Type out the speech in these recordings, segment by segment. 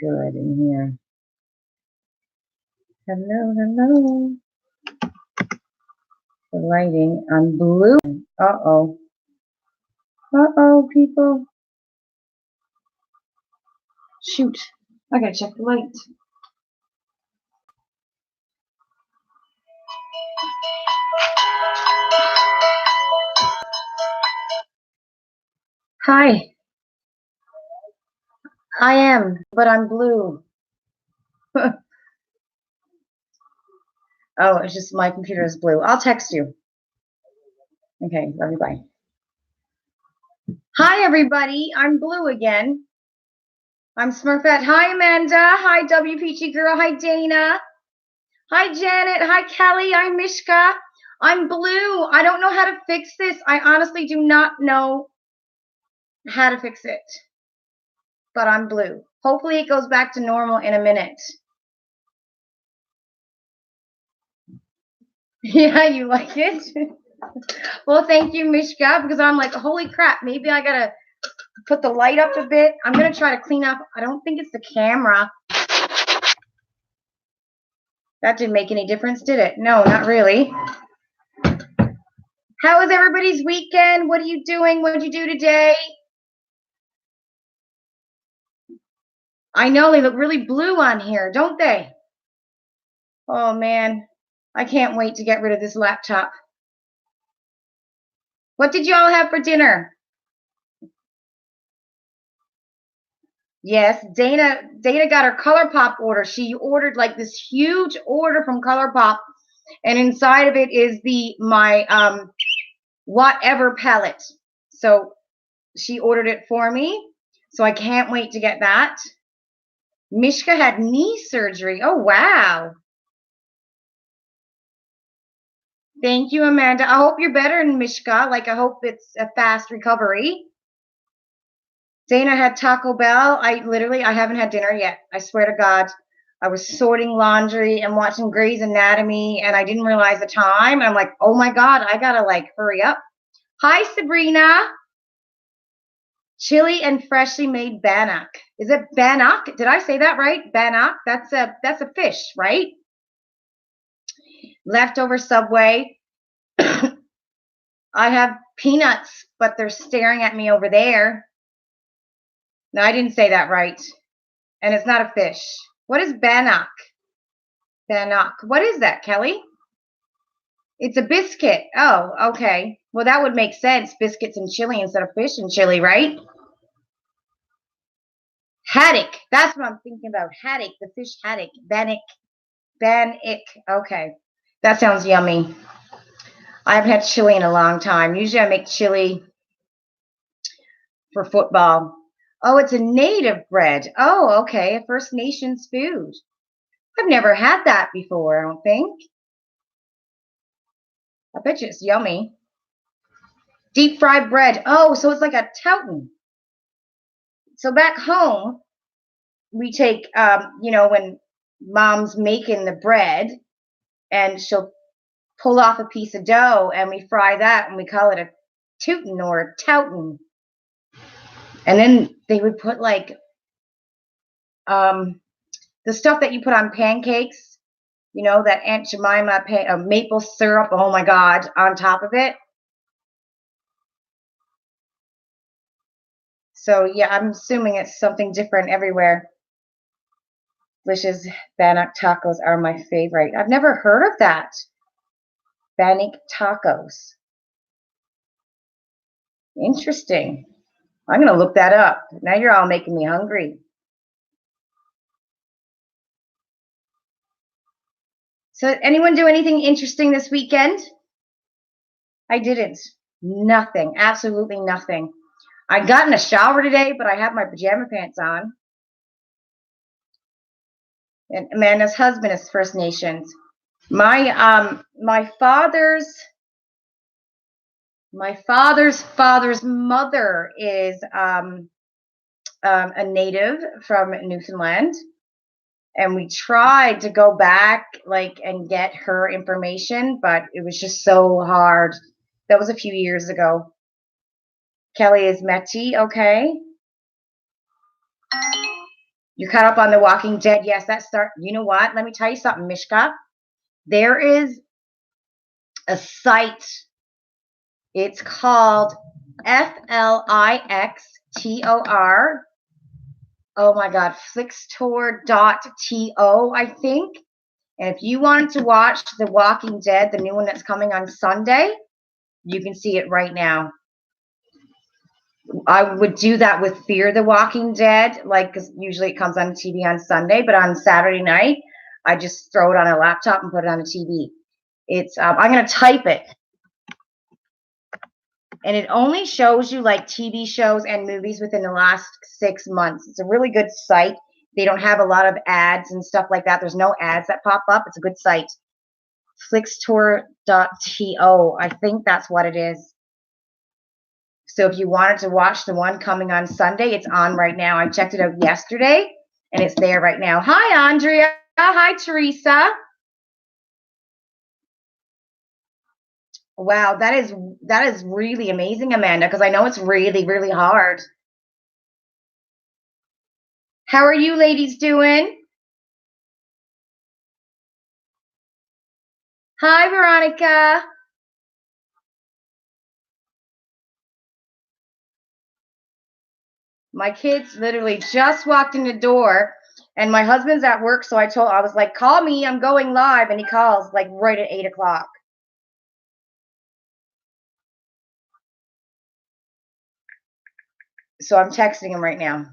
good in here. Hello, hello. The lighting on blue. Uh-oh. Uh-oh, people. Shoot. I gotta check the light. Hi. I am, but I'm blue. Oh, it's just my computer is blue. I'll text you. Okay, love you, bye. Hi, everybody. I'm blue again. I'm Smurfette. Hi, Amanda. Hi, WPG Girl. Hi, Dana. Hi, Janet. Hi, Kelly. I'm Mishka. I'm blue. I don't know how to fix this. I honestly do not know how to fix it. But I'm blue. Hopefully it goes back to normal in a minute. Yeah, you like it? Well, thank you, Mishka, because I'm like, holy crap, maybe I gotta put the light up a bit. I'm gonna try to clean up. I don't think it's the camera. That didn't make any difference, did it? No, not really. How was everybody's weekend? What are you doing? What did you do today? I know they look really blue on here, don't they? Oh, man. I can't wait to get rid of this laptop. What did you all have for dinner? Yes, Dana got her ColourPop order. She ordered like this huge order from ColourPop, and inside of it is my whatever palette. So she ordered it for me. So I can't wait to get that. Mishka had knee surgery. Oh, wow. Thank you, Amanda. I hope you're better, Mishka. Like, I hope it's a fast recovery. Dana had Taco Bell. I haven't had dinner yet. I swear to God. I was sorting laundry and watching Grey's Anatomy, and I didn't realize the time. I'm like, oh my God, I gotta like hurry up. Hi, Sabrina. Chili and freshly made bannock. Is it bannock? Did I say that right? Bannock. That's a fish, right? Leftover Subway. I have peanuts, but they're staring at me over there. No, I didn't say that right. And it's not a fish. What is bannock? Bannock. What is that, Kelly? It's a biscuit. Oh, okay. Well, that would make sense. Biscuits and chili instead of fish and chili, right? Haddock. That's what I'm thinking about. Haddock, the fish haddock. Bannock. Bannock. Okay. That sounds yummy. I haven't had chili in a long time. Usually I make chili for football. Oh, it's a native bread. Oh, okay. A First Nations food. I've never had that before, I don't think. I bet you it's yummy. Deep fried bread. Oh, so it's like a tautan. So back home, we take, when mom's making the bread, and she'll pull off a piece of dough, and we fry that, and we call it a tootin or a tautan. And then they would put like the stuff that you put on pancakes, that Aunt Jemima maple syrup, oh my God, on top of it. So yeah, I'm assuming it's something different everywhere. Delicious bannock tacos are my favorite. I've never heard of that. Bannock tacos. Interesting. I'm going to look that up. Now you're all making me hungry. So anyone do anything interesting this weekend? I didn't. Nothing. Absolutely nothing. I got in a shower today, but I have my pajama pants on. And Amanda's husband is First Nations. My father's father's mother is a native from Newfoundland, and we tried to go back and get her information, but it was just so hard. That was a few years ago. Kelly is Métis, okay. You caught up on The Walking Dead. Yes, that start. You know what? Let me tell you something, Mishka. There is a site. It's called Flixtor. Oh my God, Flixtor.to, I think. And if you wanted to watch The Walking Dead, the new one that's coming on Sunday, you can see it right now. I would do that with Fear the Walking Dead, like, because usually it comes on TV on Sunday, but on Saturday night, I just throw it on a laptop and put it on the TV. It's I'm gonna type it, and it only shows you like TV shows and movies within the last 6 months. It's a really good site. They don't have a lot of ads and stuff like that. There's no ads that pop up. It's a good site. Flixtor.to, I think that's what it is. So if you wanted to watch the one coming on Sunday, it's on right now. I checked it out yesterday, and it's there right now. Hi, Andrea. Hi, Teresa. Wow, that is really amazing, Amanda, because I know it's really, really hard. How are you ladies doing? Hi, Veronica. My kids literally just walked in the door, and my husband's at work, so I was like, call me, I'm going live, and he calls like right at 8 o'clock. So I'm texting him right now.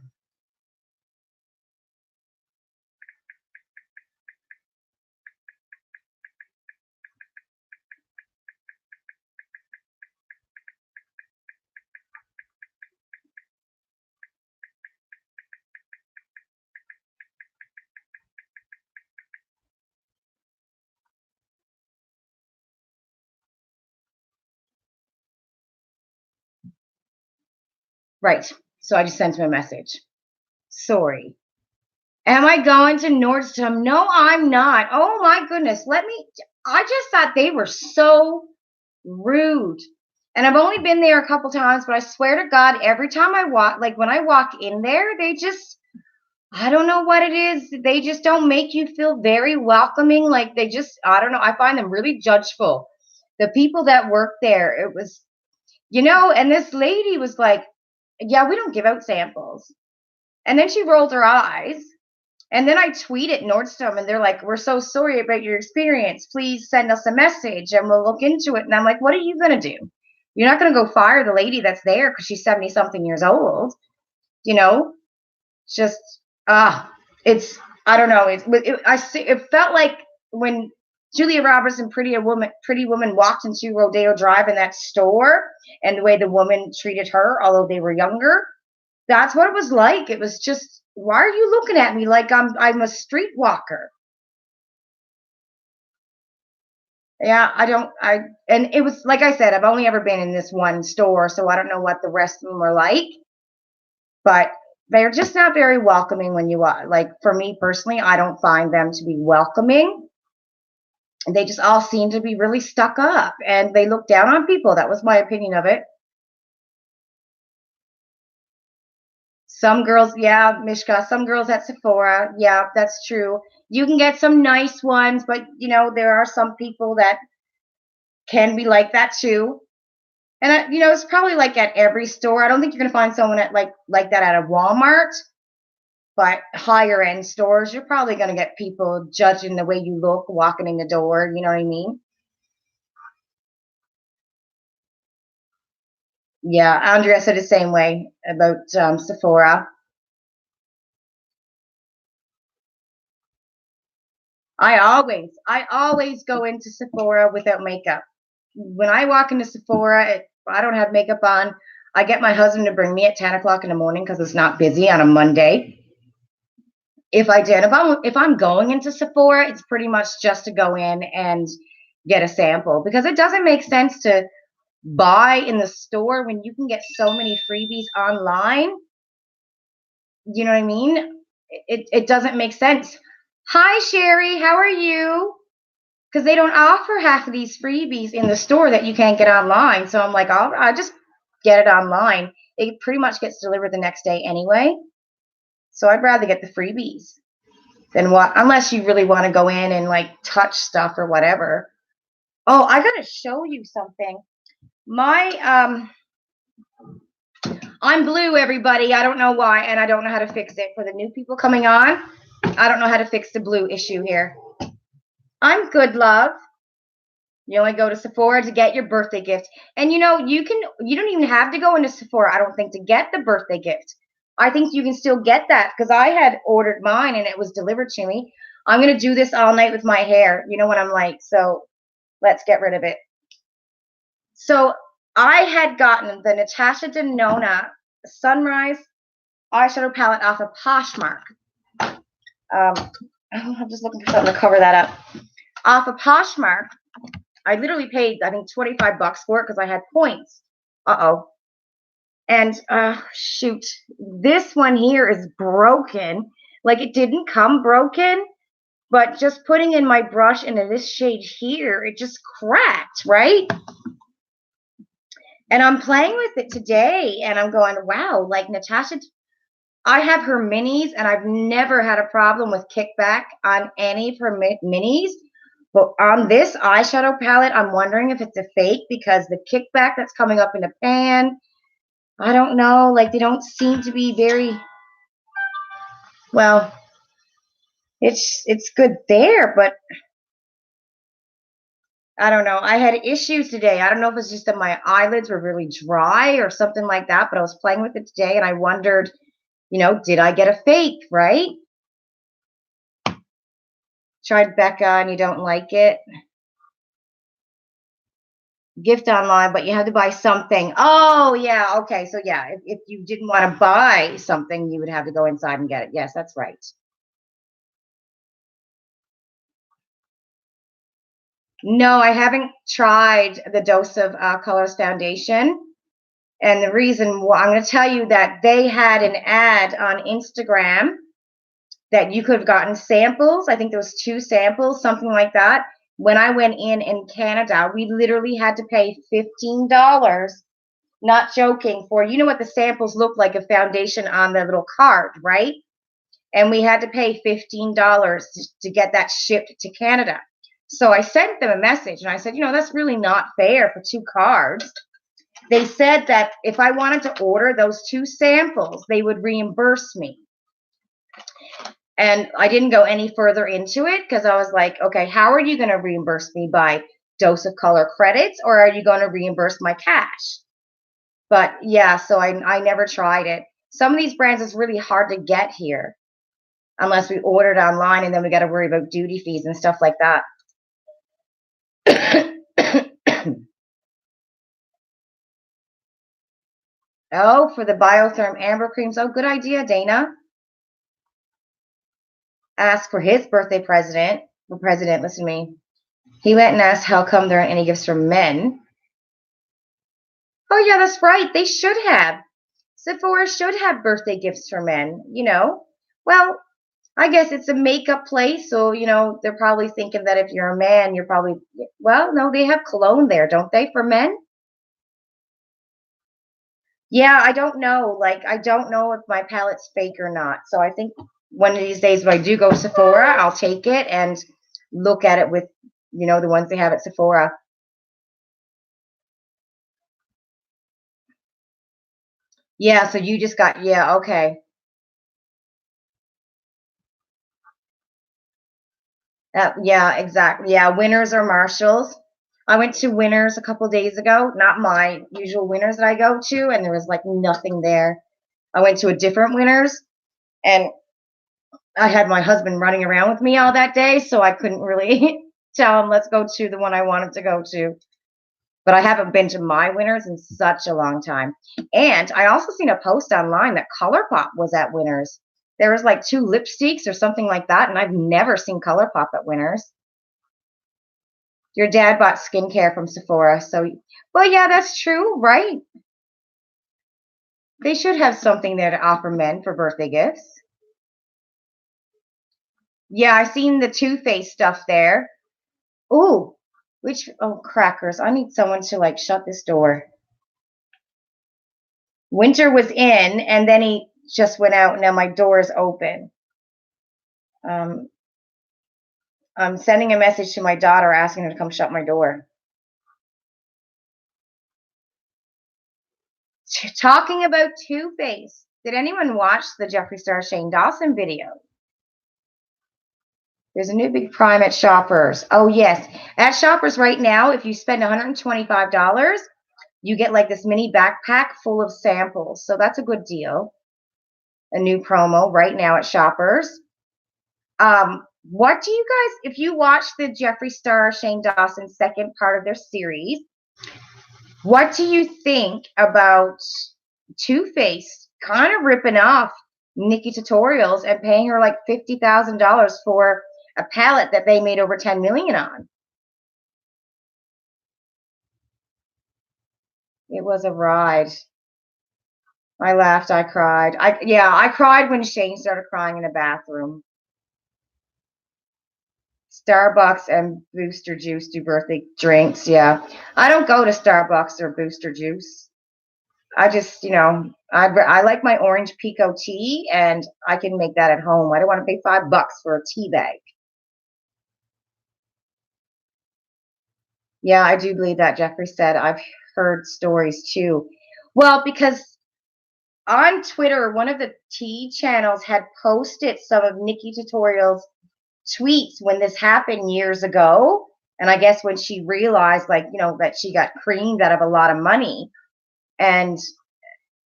Right. So I just sent him a message. Sorry. Am I going to Nordstrom? No, I'm not. Oh my goodness. I just thought they were so rude. And I've only been there a couple times, but I swear to God, every time I walk, like when I walk in there, I don't know what it is. They just don't make you feel very welcoming. Like I don't know. I find them really judgeful. The people that work there, it was, and this lady was like, yeah, we don't give out samples. And then she rolled her eyes. And then I tweeted Nordstrom, and they're like, we're so sorry about your experience. Please send us a message and we'll look into it. And I'm like, what are you going to do? You're not going to go fire the lady that's there because she's 70 something years old. You know, just, it's, I don't know. It felt like when Julia Roberts and Pretty Woman walked into Rodeo Drive in that store, and the way the woman treated her, although they were younger, that's what it was like. It was just, why are you looking at me like I'm a streetwalker? Yeah, and it was like I said, I've only ever been in this one store, so I don't know what the rest of them were like, but they're just not very welcoming when you are like, for me personally, I don't find them to be welcoming. They just all seem to be really stuck up, and they look down on people. That was my opinion of it. Some girls, yeah, Mishka, some girls at Sephora, yeah, that's true. You can get some nice ones, but there are some people that can be like that too. And it's probably like at every store. I don't think you're gonna find someone at like that at a Walmart, but higher end stores, you're probably gonna get people judging the way you look walking in the door. You know what I mean? Yeah, Andrea said the same way about Sephora. I always go into Sephora without makeup. When I walk into Sephora, if I don't have makeup on, I get my husband to bring me at 10 o'clock in the morning because it's not busy on a Monday. If I'm going into Sephora, it's pretty much just to go in and get a sample, because it doesn't make sense to buy in the store when you can get so many freebies online. You know what I mean? It doesn't make sense. Hi, Sherry. How are you? Because they don't offer half of these freebies in the store that you can't get online. So I'm like, I'll just get it online. It pretty much gets delivered the next day anyway. So I'd rather get the freebies than what, unless you really want to go in and like touch stuff or whatever. Oh, I got to show you something. I'm blue, everybody. I don't know why, and I don't know how to fix it. For the new people coming on, I don't know how to fix the blue issue here. I'm good, love. You only go to Sephora to get your birthday gift. And you don't even have to go into Sephora, I don't think, to get the birthday gift. I think you can still get that because I had ordered mine and it was delivered to me. I'm going to do this all night with my hair. You know what I'm like? So let's get rid of it. So I had gotten the Natasha Denona Sunrise eyeshadow palette off of Poshmark. I'm just looking for something to cover that up. Off of Poshmark, I literally paid, I think, $25 for it because I had points. And shoot, this one here is broken. Like, it didn't come broken, but just putting in my brush into this shade here, it just cracked, right? And I'm playing with it today, and I'm going, wow, like Natasha, I have her minis, and I've never had a problem with kickback on any of her minis. But on this eyeshadow palette, I'm wondering if it's a fake because the kickback that's coming up in the pan, I don't know. Like, they don't seem to be very, well, it's good there, but I don't know. I had issues today. I don't know if it's just that my eyelids were really dry or something like that, but I was playing with it today and I wondered, did I get a fake, right? Tried Becca and you don't like it. Gift online, but you have to buy something. Oh, yeah. Okay. So, yeah, if you didn't want to buy something, you would have to go inside and get it. Yes, that's right. No, I haven't tried the Dose of Colors Foundation. And the reason why, I'm going to tell you that they had an ad on Instagram that you could have gotten samples. I think there was 2 samples, something like that. When I went in Canada, we literally had to pay $15, not joking, for, what the samples look like, a foundation on the little card, right? And we had to pay $15 to get that shipped to Canada. So I sent them a message and I said, that's really not fair for 2 cards. They said that if I wanted to order those 2 samples, they would reimburse me. And I didn't go any further into it because I was like, okay, how are you going to reimburse me, by Dose of Color credits, or are you going to reimburse my cash? But yeah, so I never tried it. Some of these brands is really hard to get here unless we ordered online, and then we got to worry about duty fees and stuff like that. Oh, for the Biotherm Amber Creams. Oh, good idea, Dana. Asked for his birthday present. The president, listen to me. He went and asked how come there aren't any gifts for men. Oh, yeah, that's right. They should have. Sephora should have birthday gifts for men, Well, I guess it's a makeup place, so, they're probably thinking that if you're a man, you're probably, well, no, they have cologne there, don't they, for men? Yeah, I don't know. Like, I don't know if my palette's fake or not. So I think one of these days, if I do go to Sephora, I'll take it and look at it with, the ones they have at Sephora. Yeah, so you just got, yeah, okay. Yeah, exactly. Yeah, Winners or Marshalls. I went to Winners a couple days ago, not my usual Winners that I go to, and there was like nothing there. I went to a different Winners, and I had my husband running around with me all that day, so I couldn't really tell him, let's go to the one I wanted to go to. But I haven't been to my Winners in such a long time. And I also seen a post online that ColourPop was at Winners. There was like 2 lipsticks or something like that, and I've never seen ColourPop at Winners. Your dad bought skincare from Sephora, so, well, yeah, that's true, right? They should have something there to offer men for birthday gifts. Yeah, I seen the Too Faced stuff there. Ooh, oh, crackers. I need someone to like shut this door. Winter was in, and then he just went out, and now my door is open. I'm sending a message to my daughter asking her to come shut my door. Talking about Two-Face. Did anyone watch the Jeffree Star Shane Dawson video? There's a new big Prime at Shoppers. Oh, yes. At Shoppers right now, if you spend $125, you get like this mini backpack full of samples. So that's a good deal. A new promo right now at Shoppers. What do you guys, if you watch the Jeffree Star Shane Dawson second part of their series, what do you think about Two-Face kind of ripping off Nikki Tutorials and paying her like $50,000 for a palette that they made over 10 million on? It was a ride. I laughed, I cried. I cried when Shane started crying in the bathroom. Starbucks and Booster Juice do birthday drinks. Yeah, I don't go to Starbucks or Booster Juice. I just, I like my orange Pico tea, and I can make that at home. I don't want to pay $5 for a tea bag. Yeah, I do believe that Jeffree said. I've heard stories too. Well, because on Twitter, one of the tea channels had posted some of Nikki Tutorial's tweets when this happened years ago. And I guess when she realized, like, that she got creamed out of a lot of money. And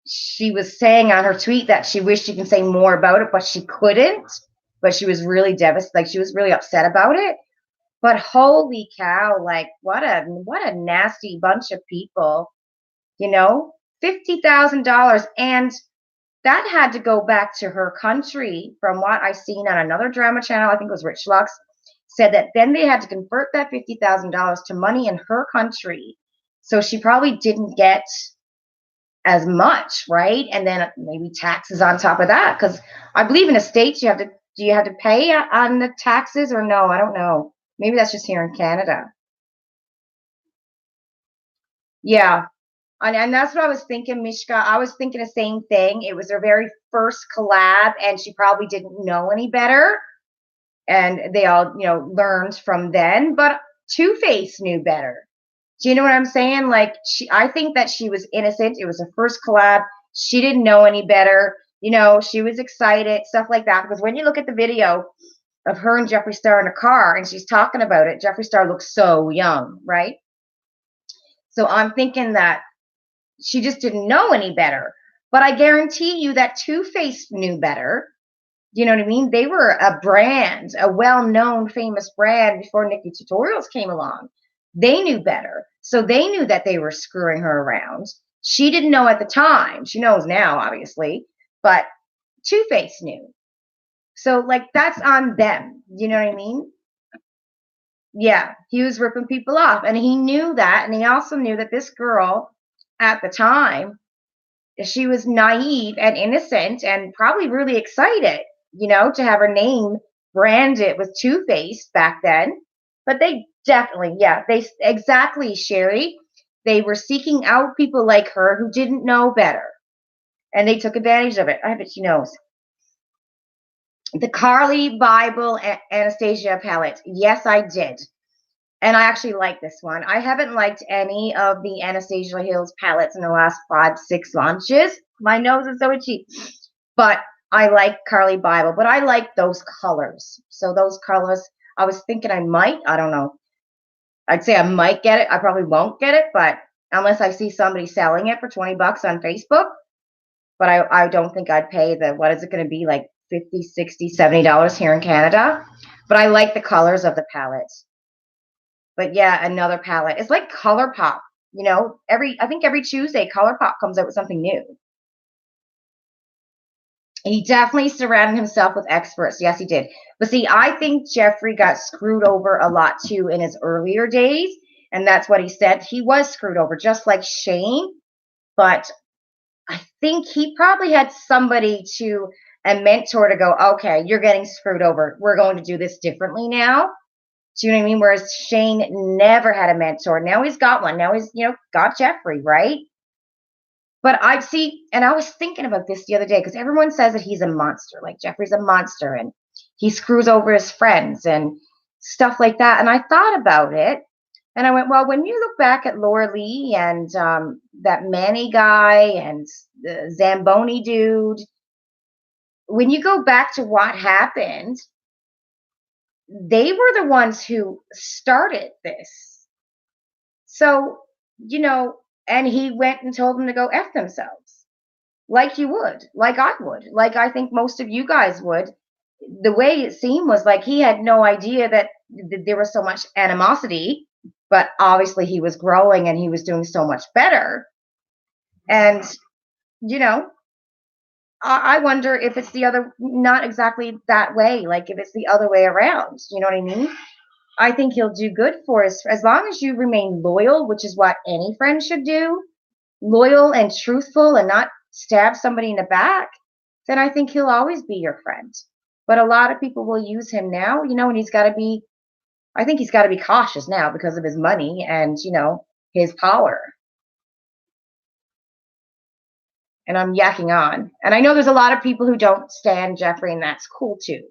she was saying on her tweet that she wished she could say more about it, but she couldn't. But she was really devastated. Like, she was really upset about it. But holy cow, like, what a nasty bunch of people, $50,000. And that had to go back to her country. From what I seen on another drama channel, I think it was Rich Lux, said that then they had to convert that $50,000 to money in her country. So she probably didn't get as much, right? And then maybe taxes on top of that, because I believe in the States do you have to pay on the taxes, or no? I don't know. Maybe that's just here in Canada. Yeah. And that's what I was thinking, Mishka. I was thinking the same thing. It was her very first collab, and she probably didn't know any better. And they all, learned from then. But Two-Face knew better. Do you know what I'm saying? Like, I think that she was innocent. It was her first collab. She didn't know any better. She was excited, stuff like that. Because when you look at the video of her and Jeffree Star in a car, and she's talking about it, Jeffree Star looks so young, right? So I'm thinking that she just didn't know any better. But I guarantee you that Two-Face knew better. You know what I mean? They were a brand, a well-known, famous brand before Nikki Tutorials came along. They knew better. So they knew that they were screwing her around. She didn't know at the time. She knows now, obviously. But Two-Face knew. So, like, that's on them. You know what I mean? Yeah, he was ripping people off. And he knew that. And he also knew that this girl at the time, she was naive and innocent and probably really excited, to have her name branded with Two-Face back then. But they definitely, exactly, Sherry. They were seeking out people like her who didn't know better. And they took advantage of it. I bet she knows. The Carly Bible Anastasia palette. Yes, I did. And I actually like this one. I haven't liked any of the Anastasia Hills palettes in the last 5-6 launches. My nose is so itchy. But I like Carly Bible. But I like those colors. So those colors, I was thinking I don't know. I'd say I might get it. I probably won't get it, but unless I see somebody selling it for $20 on Facebook. But I don't think I'd pay what is it going to be, like $50, $60, $70 here in Canada. But I like the colors of the palettes. But yeah, another palette. It's like ColourPop. I think every Tuesday, ColourPop comes out with something new. He definitely surrounded himself with experts. Yes, he did. But see, I think Jeffree got screwed over a lot too in his earlier days. And that's what he said. He was screwed over, just like Shane. But I think he probably had a mentor to go, okay, you're getting screwed over. We're going to do this differently now. Do you know what I mean? Whereas Shane never had a mentor. Now he's got one. Now he's, got Jeffree, right? But I see, and I was thinking about this the other day because everyone says that he's a monster, like Jeffrey's a monster, and he screws over his friends and stuff like that. And I thought about it, and I went, well, when you look back at Laura Lee and that Manny guy and the Zamboni dude, when you go back to what happened, they were the ones who started this. So, you know, and he went and told them to go F themselves, like you would, like I would, like I think most of you guys would. The way it seemed was like he had no idea that there was so much animosity, but obviously he was growing and he was doing so much better. And, you know, I wonder if it's the other, not exactly that way, like if it's the other way around. You know what I mean? I think he'll do good for us as long as you remain loyal, which is what any friend should do, loyal and truthful and not stab somebody in the back, then I think he'll always be your friend. But a lot of people will use him now, you know, and I think he's got to be cautious now because of his money and, you know, his power. And I'm yakking on. And I know there's a lot of people who don't stand Jeffrey, and that's cool too.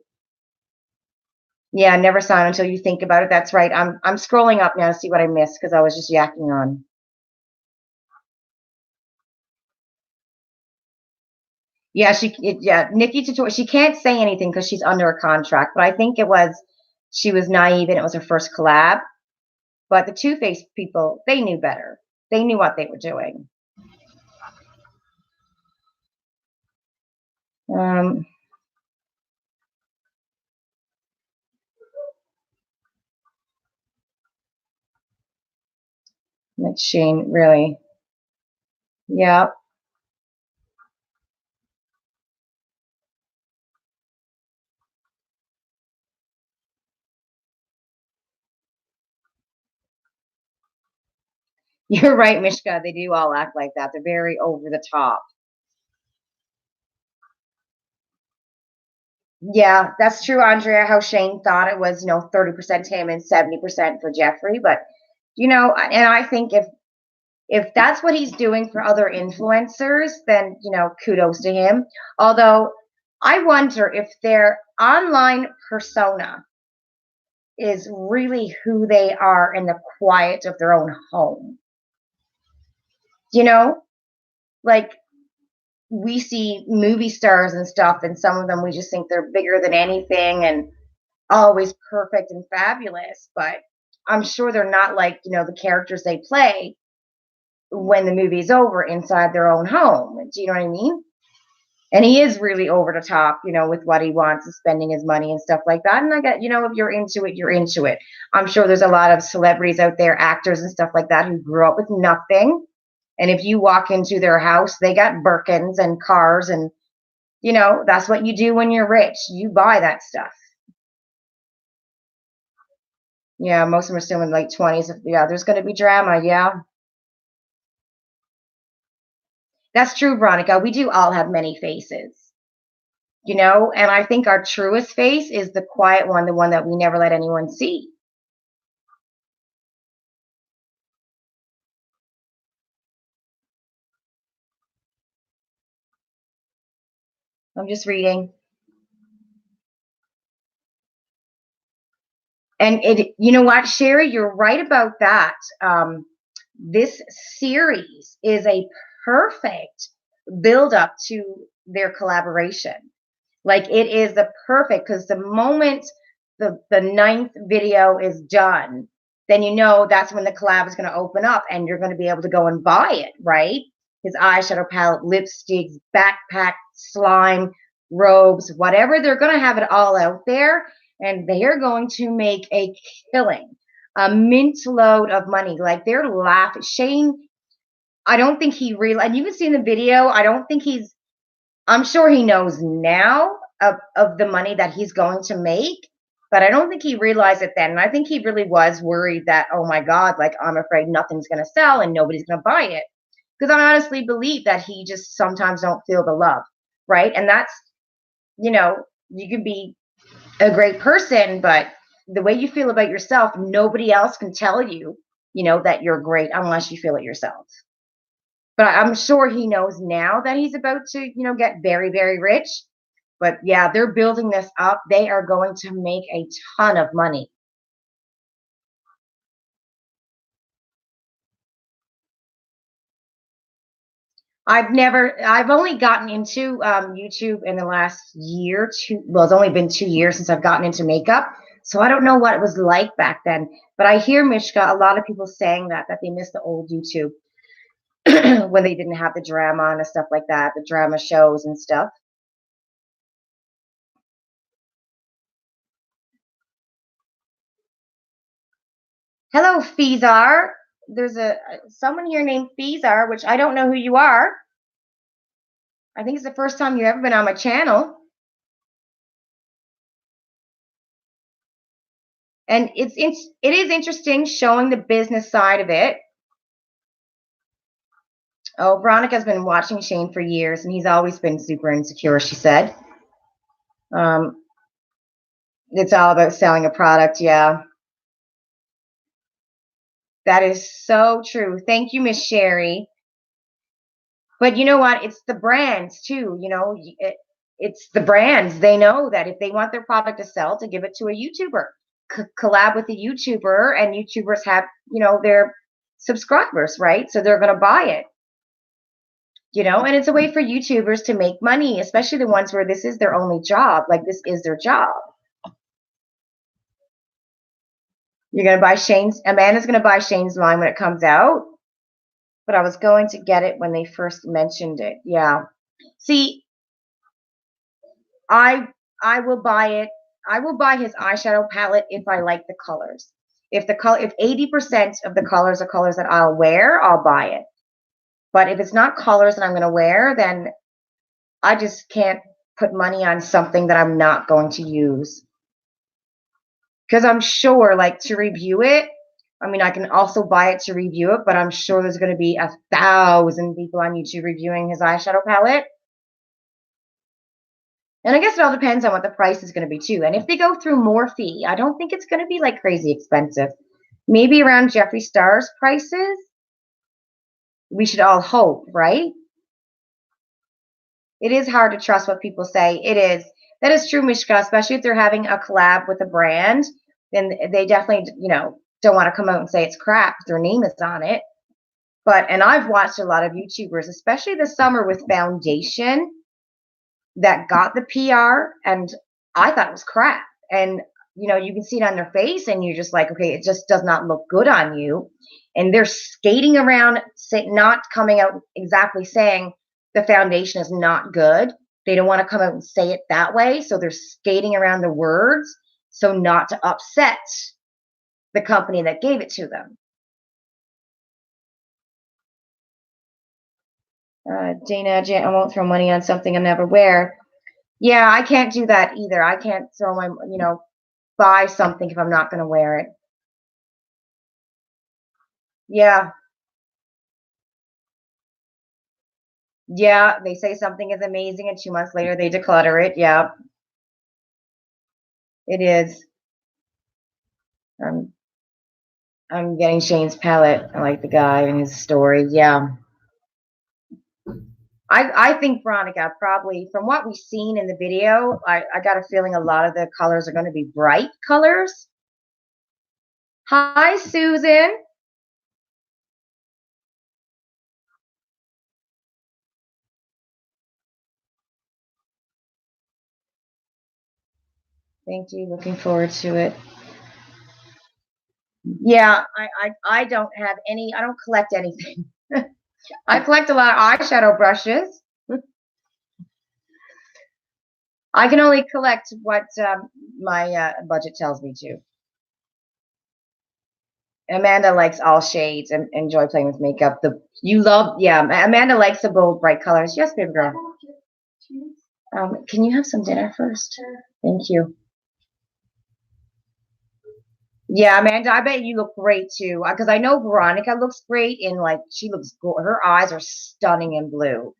Yeah, never saw it until you think about it. That's right. I'm scrolling up now to see what I missed because I was just yakking on. Yeah, Nikki Tutorial. She can't say anything because she's under a contract, but I think she was naive and it was her first collab. But the Two Face people, they knew better. They knew what they were doing. Um, like Shane, really. Yeah. You're right, Mishka. They do all act like that. They're very over the top. Yeah, that's true, Andrea, how Shane thought it was, 30% him and 70% for Jeffrey. But, and I think if that's what he's doing for other influencers, then, kudos to him. Although I wonder if their online persona is really who they are in the quiet of their own home. You know, like we see movie stars and stuff, and some of them we just think they're bigger than anything and always perfect and fabulous. But I'm sure they're not like, the characters they play when the movie's over inside their own home. Do you know what I mean? And he is really over the top, with what he wants and spending his money and stuff like that. And I get, if you're into it, you're into it. I'm sure there's a lot of celebrities out there, actors and stuff like that, who grew up with nothing. And if you walk into their house, they got Birkins and cars, and that's what you do when you're rich. You buy that stuff. Yeah, most of them are still in late 20s. Yeah, there's going to be drama. Yeah, that's true, Veronica. We do all have many faces, and I think our truest face is the quiet one, the one that we never let anyone see. I'm just reading. And you know what, Sherry, you're right about that. This series is a perfect build up to their collaboration. Like it is the perfect because the moment the ninth video is done, then that's when the collab is going to open up and you're going to be able to go and buy it, right? His eyeshadow palette, lipsticks, backpack, slime, robes, whatever. They're going to have it all out there and they are going to make a killing, a mint load of money. Like they're laughing. Shane, I don't think he realized, and you can see in the video, I don't think I'm sure he knows now of the money that he's going to make, but I don't think he realized it then. And I think he really was worried that, oh my God, like I'm afraid nothing's going to sell and nobody's going to buy it. Because I honestly believe that he just sometimes don't feel the love, right? And that's, you can be a great person, but the way you feel about yourself, nobody else can tell you, that you're great unless you feel it yourself. But I'm sure he knows now that he's about to, get very, very rich. But yeah, they're building this up. They are going to make a ton of money. I've only gotten into YouTube in the last year, two. Well, it's only been 2 years since I've gotten into makeup. So I don't know what it was like back then. But I hear, Mishka, a lot of people saying that they miss the old YouTube when they didn't have the drama and stuff like that, the drama shows and stuff. Hello, Fizar. There's a someone here named Fizar, which I don't know who you are. I think it's the first time you've ever been on my channel. And it is interesting showing the business side of it. Oh, Veronica's been watching Shane for years, and he's always been super insecure, she said. Um, it's all about selling a product, yeah. That is so true. Thank you, Miss Sherry. But you know what? It's the brands too. It's the brands. They know that if they want their product to sell, to give it to a YouTuber, collab with a YouTuber, and YouTubers have their subscribers, right? So they're going to buy it. And it's a way for YouTubers to make money, especially the ones where this is their only job. Like this is their job. You're going to buy Amanda's going to buy Shane's line when it comes out. But I was going to get it when they first mentioned it. Yeah. See, I I will buy it. I will buy his eyeshadow palette if I like the colors. If 80% of the colors are colors that I'll wear, I'll buy it. But if it's not colors that I'm going to wear, then I just can't put money on something that I'm not going to use. Because I'm sure, like, to review it, I mean, I can also buy it to review it, but I'm sure there's going to be 1,000 people on YouTube reviewing his eyeshadow palette. And I guess it all depends on what the price is going to be too. And if they go through Morphe, I don't think it's going to be like crazy expensive. Maybe around Jeffree Star's prices. We should all hope, right? It is hard to trust what people say. It is. That is true, Mishka, especially if they're having a collab with a brand, then they definitely, don't want to come out and say it's crap. Their name is on it. And I've watched a lot of YouTubers, especially this summer with foundation, that got the PR, and I thought it was crap. And you can see it on their face, and you're just like, okay, it just does not look good on you. And they're skating around, not coming out exactly saying the foundation is not good. They don't want to come out and say it that way, so they're skating around the words so not to upset the company that gave it to them. Dana, I won't throw money on something I never wear. Yeah, I can't do that either. I can't throw buy something if I'm not going to wear it. Yeah. Yeah, they say something is amazing and 2 months later they declutter it. Yeah, it is. Um, I'm getting Shane's palette. I like the guy and his story. Yeah. I think Veronica, probably from what we've seen in the video, I got a feeling a lot of the colors are going to be bright colors. Hi, Susan. Thank you. Looking forward to it. Yeah, I don't have any. I don't collect anything. I collect a lot of eyeshadow brushes. I can only collect what my budget tells me to. Amanda likes all shades and enjoy playing with makeup. Yeah. Amanda likes the bold, bright colors. Yes, baby girl. Can you have some dinner first? Thank you. Yeah, Amanda, I bet you look great too. Because I know Veronica looks great in she looks her eyes are stunning in blue.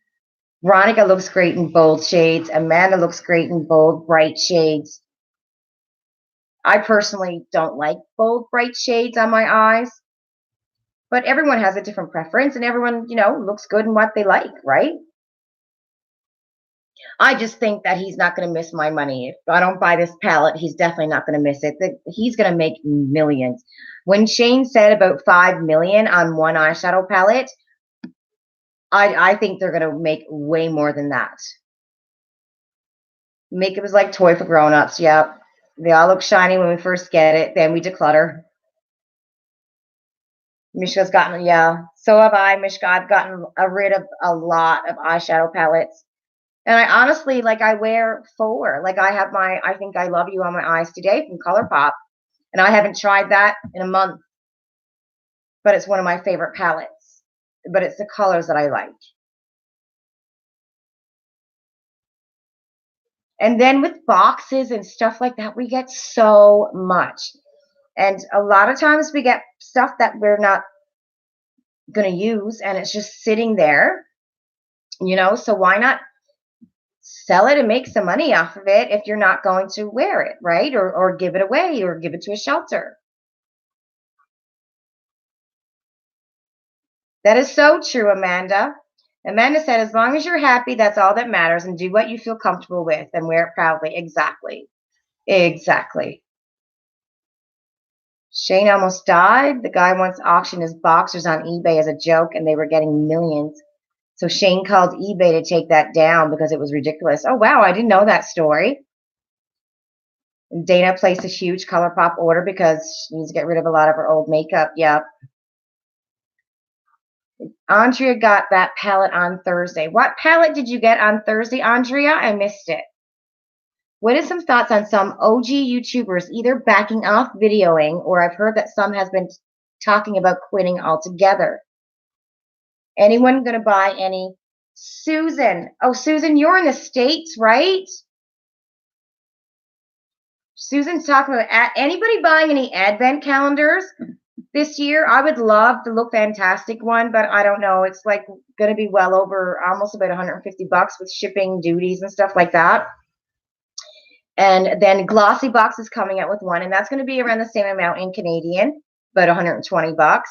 Veronica looks great in bold shades. Amanda looks great in bold, bright shades. I personally don't like bold, bright shades on my eyes. But everyone has a different preference and everyone, looks good in what they like, right? I just think that he's not going to miss my money. If I don't buy this palette, he's definitely not going to miss it. He's going to make millions. When Shane said about 5 million on one eyeshadow palette, I think they're going to make way more than that. Makeup is like toy for grown-ups. Yep. They all look shiny when we first get it. Then we declutter. Mishka's gotten, yeah. So have I, Mishka. I've gotten rid of a lot of eyeshadow palettes. And I honestly, I wear 4. Like I have my I Think I Love You on my eyes today from ColourPop. And I haven't tried that in a month. But it's one of my favorite palettes. But it's the colors that I like. And then with boxes and stuff like that, we get so much. And a lot of times we get stuff that we're not going to use and it's just sitting there, so why not sell it and make some money off of it if you're not going to wear it, right? Or give it away or give it to a shelter. That is so true, Amanda. Amanda said, as long as you're happy, that's all that matters, and do what you feel comfortable with and wear it proudly. Exactly. Exactly. Shane almost died. The guy once auctioned his boxers on eBay as a joke, and they were getting millions. So Shane called eBay to take that down because it was ridiculous. Oh, wow. I didn't know that story. And Dana placed a huge ColourPop order because she needs to get rid of a lot of her old makeup. Yep. Andrea got that palette on Thursday. What palette did you get on Thursday, Andrea? I missed it. What are some thoughts on some OG YouTubers either backing off videoing, or I've heard that some has been talking about quitting altogether? Anyone going to buy any? Susan. Oh, Susan, you're in the States, right? Susan's talking about anybody buying any advent calendars this year? I would love the Look Fantastic one, but I don't know. It's like going to be well over almost about $150 with shipping, duties, and stuff like that. And then Glossybox is coming out with one, and that's going to be around the same amount in Canadian, about $120.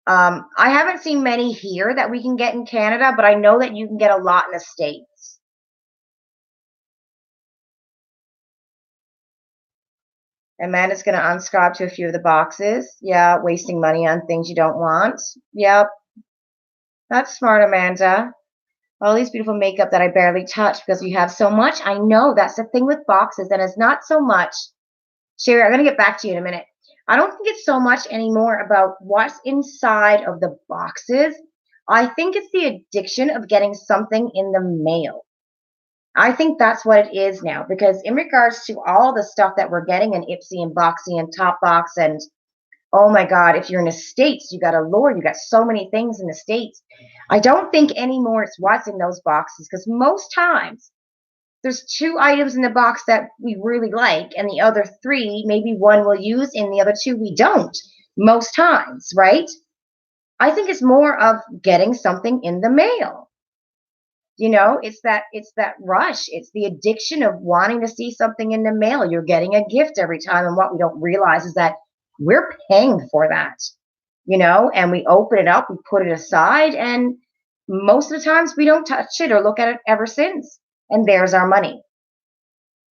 I haven't seen many here that we can get in Canada, but I know that you can get a lot in the States. Amanda's going to unscribe to a few of the boxes. Yeah, wasting money on things you don't want. Yep. That's smart, Amanda. All these beautiful makeup that I barely touch because you have so much. I know that's the thing with boxes, and it's not so much. Sherry, I'm going to get back to you in a minute. I don't think it's so much anymore about what's inside of the boxes. I think it's the addiction of getting something in the mail. I think that's what it is now, because in regards to all the stuff that we're getting in Ipsy and Boxy and Topbox, and oh my God, if you're in the States, you got a lord, you got so many things in the States. I don't think anymore it's what's in those boxes, because most times there's 2 items in the box that we really like, and the other 3, maybe one we'll use, and the other 2 we don't, most times, right? I think it's more of getting something in the mail. It's that rush. It's the addiction of wanting to see something in the mail. You're getting a gift every time, and what we don't realize is that we're paying for that, and we open it up, we put it aside, and most of the times we don't touch it or look at it ever since. And there's our money.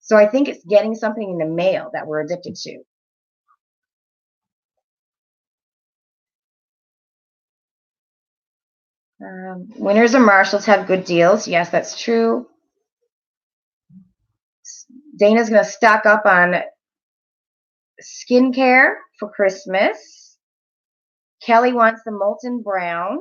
So I think it's getting something in the mail that we're addicted to. Winners and Marshalls have good deals. Yes, that's true. Dana's going to stock up on skincare for Christmas. Kelly wants the Molten Brown.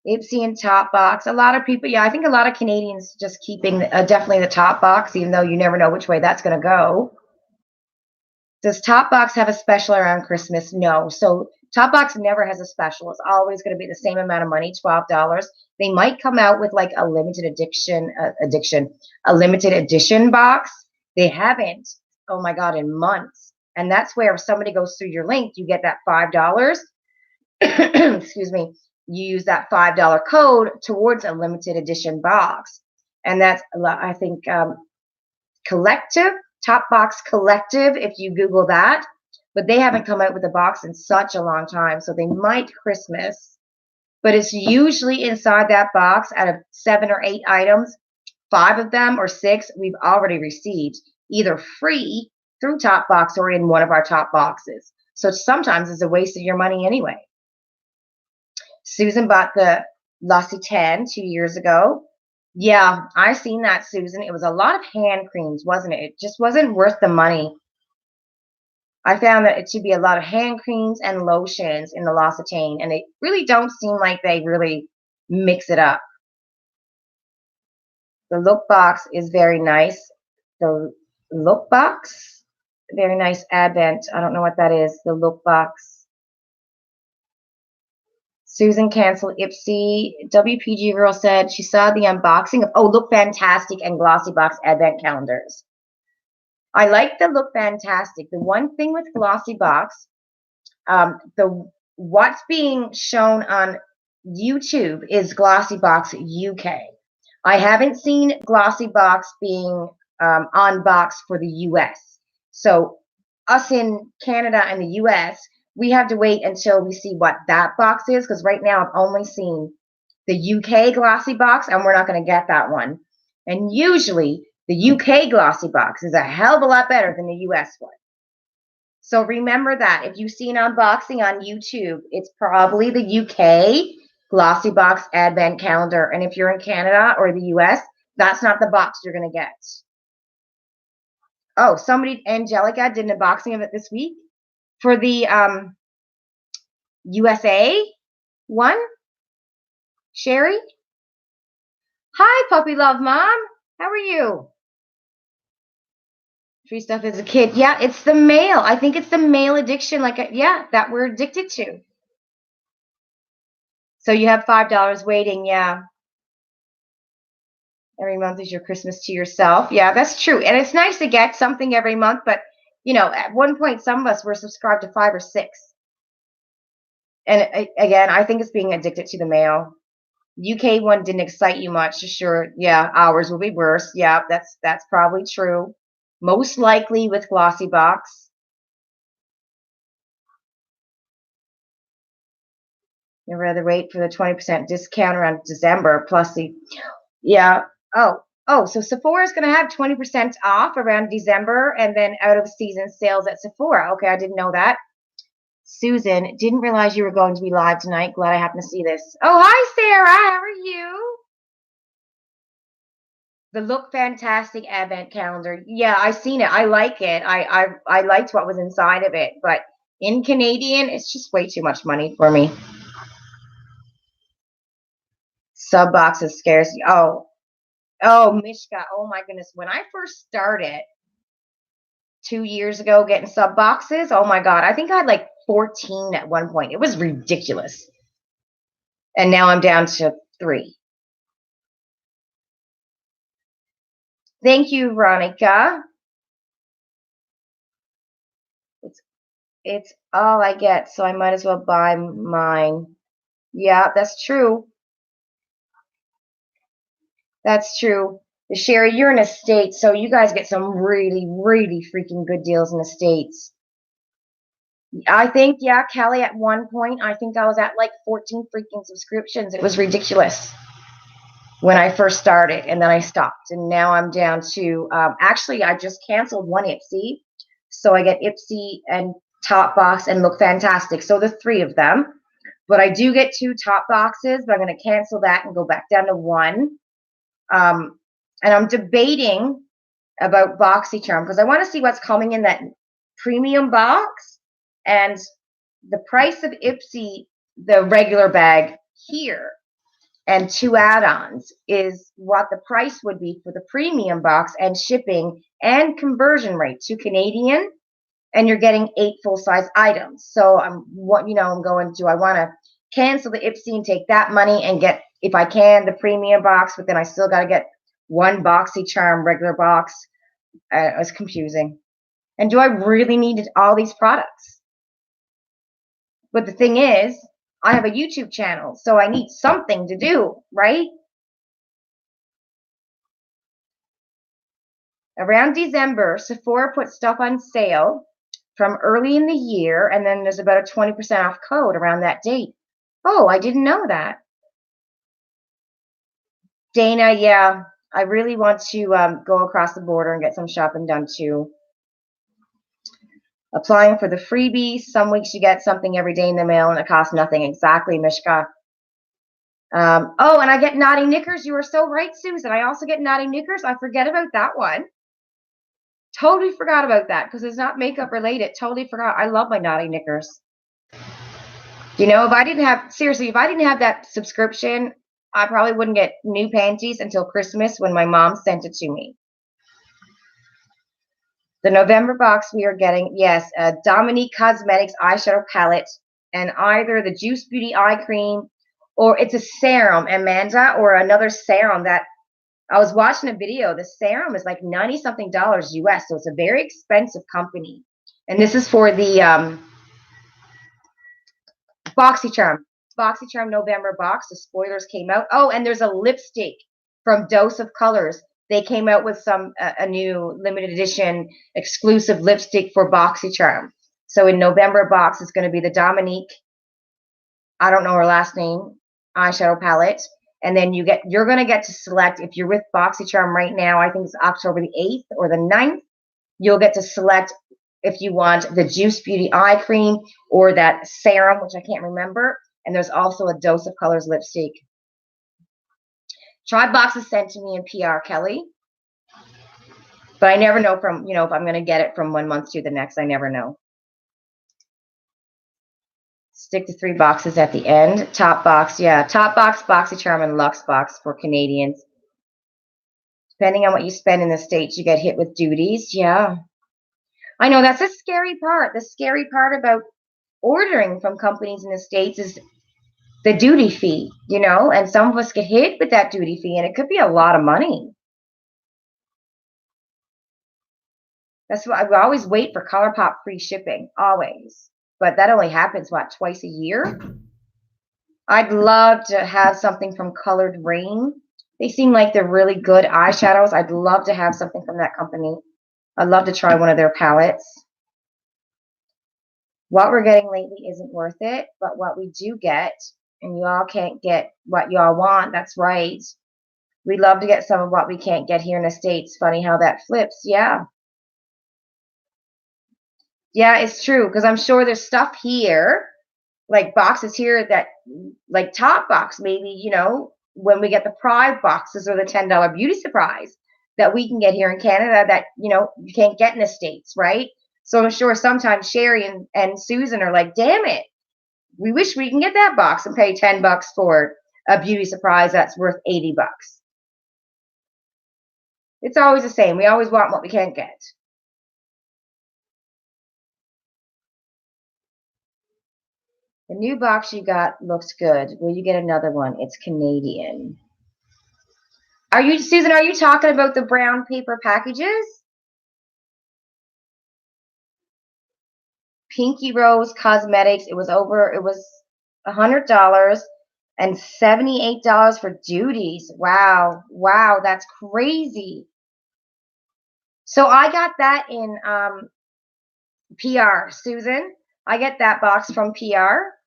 Ipsy and Topbox. A lot of people, I think a lot of Canadians just keeping definitely the Topbox, even though you never know which way that's going to go. Does Topbox have a special around Christmas? No. So Topbox never has a special. It's always going to be the same amount of money, $12. They might come out with like a limited a limited edition box. They haven't, oh my God, in months. And that's where if somebody goes through your link, you get that $5. Excuse me. You use that $5 code towards a limited edition box. And that's, I think, Collective, Topbox Collective, if you Google that. but they haven't come out with a box in such a long time, so they might Christmas. But it's usually inside that box out of 7 or 8 items, 5 of them or 6 we've already received either free through Topbox or in one of our top boxes. So sometimes it's a waste of your money anyway. Susan bought the L'Occitane 2 years ago. Yeah, I seen that, Susan. It was a lot of hand creams, wasn't it? It just wasn't worth the money. I found that it should be a lot of hand creams and lotions in the L'Occitane, and they really don't seem like they really mix it up. The Lookbox is very nice. The Lookbox, very nice advent. I don't know what that is. The Lookbox. Susan canceled Ipsy. WPG girl said she saw the unboxing of Look Fantastic and Glossybox advent calendars. I like the Look Fantastic. The one thing with Glossybox, what's being shown on YouTube is Glossybox UK. I haven't seen Glossybox being unboxed for the US. So us in Canada and the US, we have to wait until we see what that box is, because right now I've only seen the UK Glossybox, and we're not going to get that one. And usually the UK Glossybox is a hell of a lot better than the US one. So remember that. If you see an unboxing on YouTube, it's probably the UK Glossybox Advent Calendar. And if you're in Canada or the US, that's not the box you're going to get. Oh, somebody, Angelica, did an unboxing of it this week for the USA one. Sherry? Hi, Puppy Love Mom. How are you? Free stuff as a kid. Yeah, it's the mail. I think it's the mail addiction, that we're addicted to. So you have $5 waiting, yeah. Every month is your Christmas to yourself. Yeah, that's true. And it's nice to get something every month, but at one point some of us were subscribed to 5 or 6. And again, I think it's being addicted to the mail. UK one didn't excite you much, sure. Yeah, ours will be worse. Yeah, that's probably true. Most likely with Glossybox. I'd rather wait for the 20% discount around December plus the, yeah. So Sephora is going to have 20% off around December and then out of season sales at Sephora. Okay, I didn't know that. Susan, didn't realize you were going to be live tonight. Glad I happened to see this. Oh, hi, Sarah. How are you? The Look Fantastic Advent Calendar. Yeah, I seen it. I like it. I liked what was inside of it, but in Canadian, it's just way too much money for me. Sub boxes scares you. Oh, Mishka. Oh my goodness. When I first started 2 years ago getting sub boxes, oh my God, I think I had like 14 at one point. It was ridiculous. And now I'm down to 3. Thank you, Veronica. It's all I get, so I might as well buy mine. Yeah, that's true. That's true. Sherry, you're in the States, so you guys get some really, really freaking good deals in the States. I think, yeah, Kelly, at one point, I think I was at like 14 freaking subscriptions. It was ridiculous when I first started, and then I stopped. And now I'm down to, actually, I just canceled one Ipsy. So I get Ipsy and Topbox and Look Fantastic. So the 3 of them. But I do get 2 top boxes, but I'm going to cancel that and go back down to 1. And I'm debating about BoxyCharm because I want to see what's coming in that premium box. And the price of Ipsy, the regular bag here, and 2 add-ons is what the price would be for the premium box and shipping and conversion rate to Canadian. And you're getting 8 full-size items. So I'm going, do I want to cancel the Ipsy and take that money and get, if I can, the premium box, but then I still got to get 1 BoxyCharm regular box. It was confusing. And do I really need all these products? But the thing is, I have a YouTube channel, so I need something to do, right? Around December, Sephora put stuff on sale from early in the year, and then there's about a 20% off code around that date. Oh, I didn't know that. Dana, yeah, I really want to go across the border and get some shopping done too. Applying for the freebies. Some weeks you get something every day in the mail and it costs nothing. Exactly, Mishka. Oh, and I get naughty knickers. You were so right, Susan. I also get naughty knickers. I forget about that one. Totally forgot about that because it's not makeup related. Totally forgot. I love my naughty knickers. You know, if I didn't have that subscription, I probably wouldn't get new panties until Christmas when my mom sent it to me. The November box we are getting, yes, Dominique Cosmetics eyeshadow palette and either the Juice Beauty eye cream or it's a serum, Amanda, or another serum that I was watching a video. The serum is like 90 something dollars US, so it's a very expensive company. And this is for the BoxyCharm November box. The spoilers came out. Oh, and there's a lipstick from Dose of Colors. They came out with a new limited edition exclusive lipstick for BoxyCharm. So in November box, it's going to be the Dominique, I don't know her last name, eyeshadow palette. And then you're going to get to select, if you're with BoxyCharm right now, I think it's October the 8th or the 9th, you'll get to select if you want the Juice Beauty eye cream or that serum, which I can't remember. And there's also a Dose of Colors lipstick. Try boxes sent to me in PR, Kelly. But I never know from, if I'm going to get it from 1 month to the next. I never know. Stick to 3 boxes at the end. Topbox, yeah. Topbox, BoxyCharm, and Luxebox for Canadians. Depending on what you spend in the States, you get hit with duties. Yeah. I know, that's a scary part. The scary part about ordering from companies in the States is the duty fee, and some of us get hit with that duty fee, and it could be a lot of money. That's why we always wait for ColourPop free shipping, always. But that only happens, twice a year? I'd love to have something from Colored Rain. They seem like they're really good eyeshadows. I'd love to have something from that company. I'd love to try one of their palettes. What we're getting lately isn't worth it, but what we do get, and you all can't get what you all want, that's right. We'd love to get some of what we can't get here in the States. Funny how that flips, yeah. Yeah, it's true, because I'm sure there's stuff here, like boxes here that, like Topbox, maybe, when we get the Pride boxes or the $10 beauty surprise that we can get here in Canada that, you can't get in the States, right? So I'm sure sometimes Sherry and Susan are like, damn it, we wish we can get that box and pay $10 for a beauty surprise that's worth $80. It's always the same. We always want what we can't get. The new box you got looks good. Will you get another one? It's Canadian. Susan, are you talking about the brown paper packages? Pinky Rose Cosmetics. It was $100 and $78 for duties. Wow. Wow, that's crazy. So I got that in PR, Susan. I get that box from PR.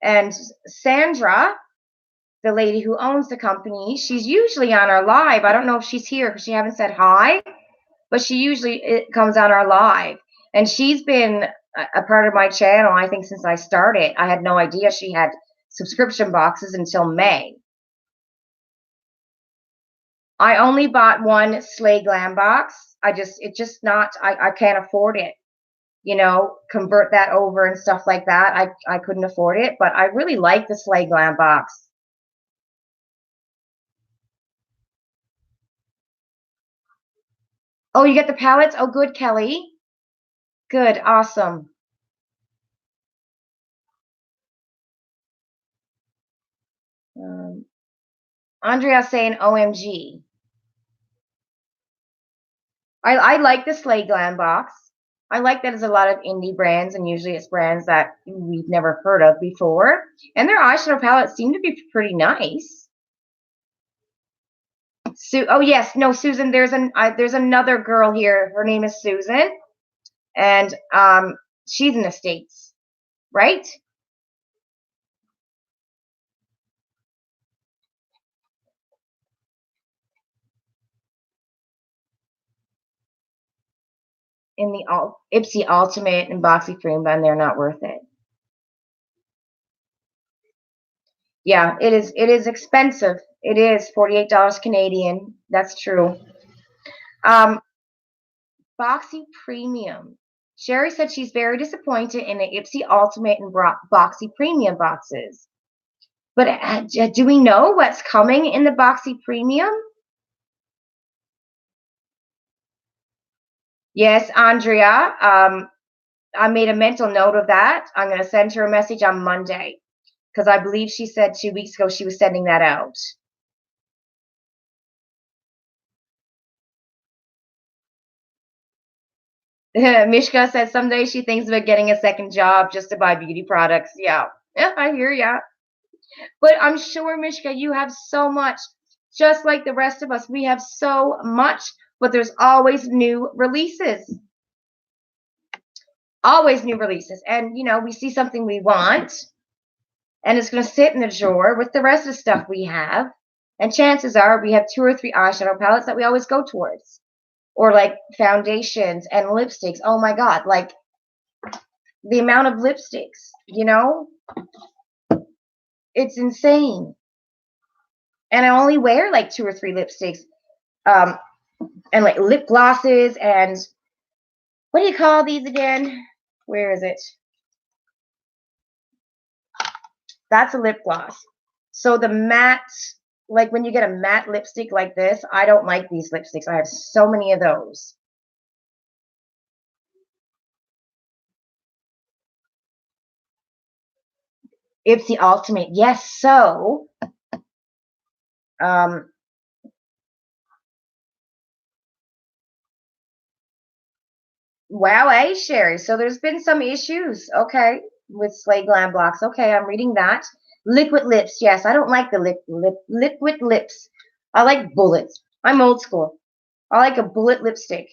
And Sandra, the lady who owns the company, she's usually on our live. I don't know if she's here because she haven't said hi, but she usually comes on our live. And she's been a part of my channel, I think, since I started. I had no idea she had subscription boxes until May. I only bought one Slay Glam box. I can't afford it. Convert that over and stuff like that. I couldn't afford it, but I really like the Slay Glam box. Oh, you get the palettes? Oh, good, Kelly. Good, awesome. Andrea saying OMG. I like the Slay Glam box. I like that there's a lot of indie brands, and usually it's brands that we've never heard of before. And their eyeshadow palettes seem to be pretty nice. Oh yes, no, Susan. There's another girl here. Her name is Susan. And she's in the States, right? In the Ipsy Ultimate and Boxy Cream, and they're not worth it. Yeah, it is. It is expensive. It is $48 Canadian. That's true. Um, Boxy Premium. Sherry said she's very disappointed in the Ipsy Ultimate and Boxy Premium boxes. But do we know what's coming in the Boxy Premium? Yes, Andrea. I made a mental note of that. I'm going to send her a message on Monday because I believe she said 2 weeks ago she was sending that out. Mishka said someday she thinks about getting a second job just to buy beauty products. Yeah, yeah, I hear ya. But I'm sure, Mishka, you have so much, just like the rest of us. We have so much, but there's always new releases. Always new releases. And, we see something we want, and it's going to sit in the drawer with the rest of the stuff we have. And chances are we have 2 or 3 eyeshadow palettes that we always go towards. Or like foundations and lipsticks. Oh my God. Like the amount of lipsticks, it's insane. And I only wear like 2 or 3 lipsticks. And like lip glosses and what do you call these again? Where is it? That's a lip gloss. So the matte, like when you get a matte lipstick like this, I don't like these lipsticks. I have so many of those. It's the ultimate. Yes, so um wow, Sherry. So there's been some issues, okay, with Slay Glam Blocks. Okay, I'm reading that. Liquid lips. Yes, I don't like the liquid lips. I like bullets. I'm old school. I like a bullet lipstick.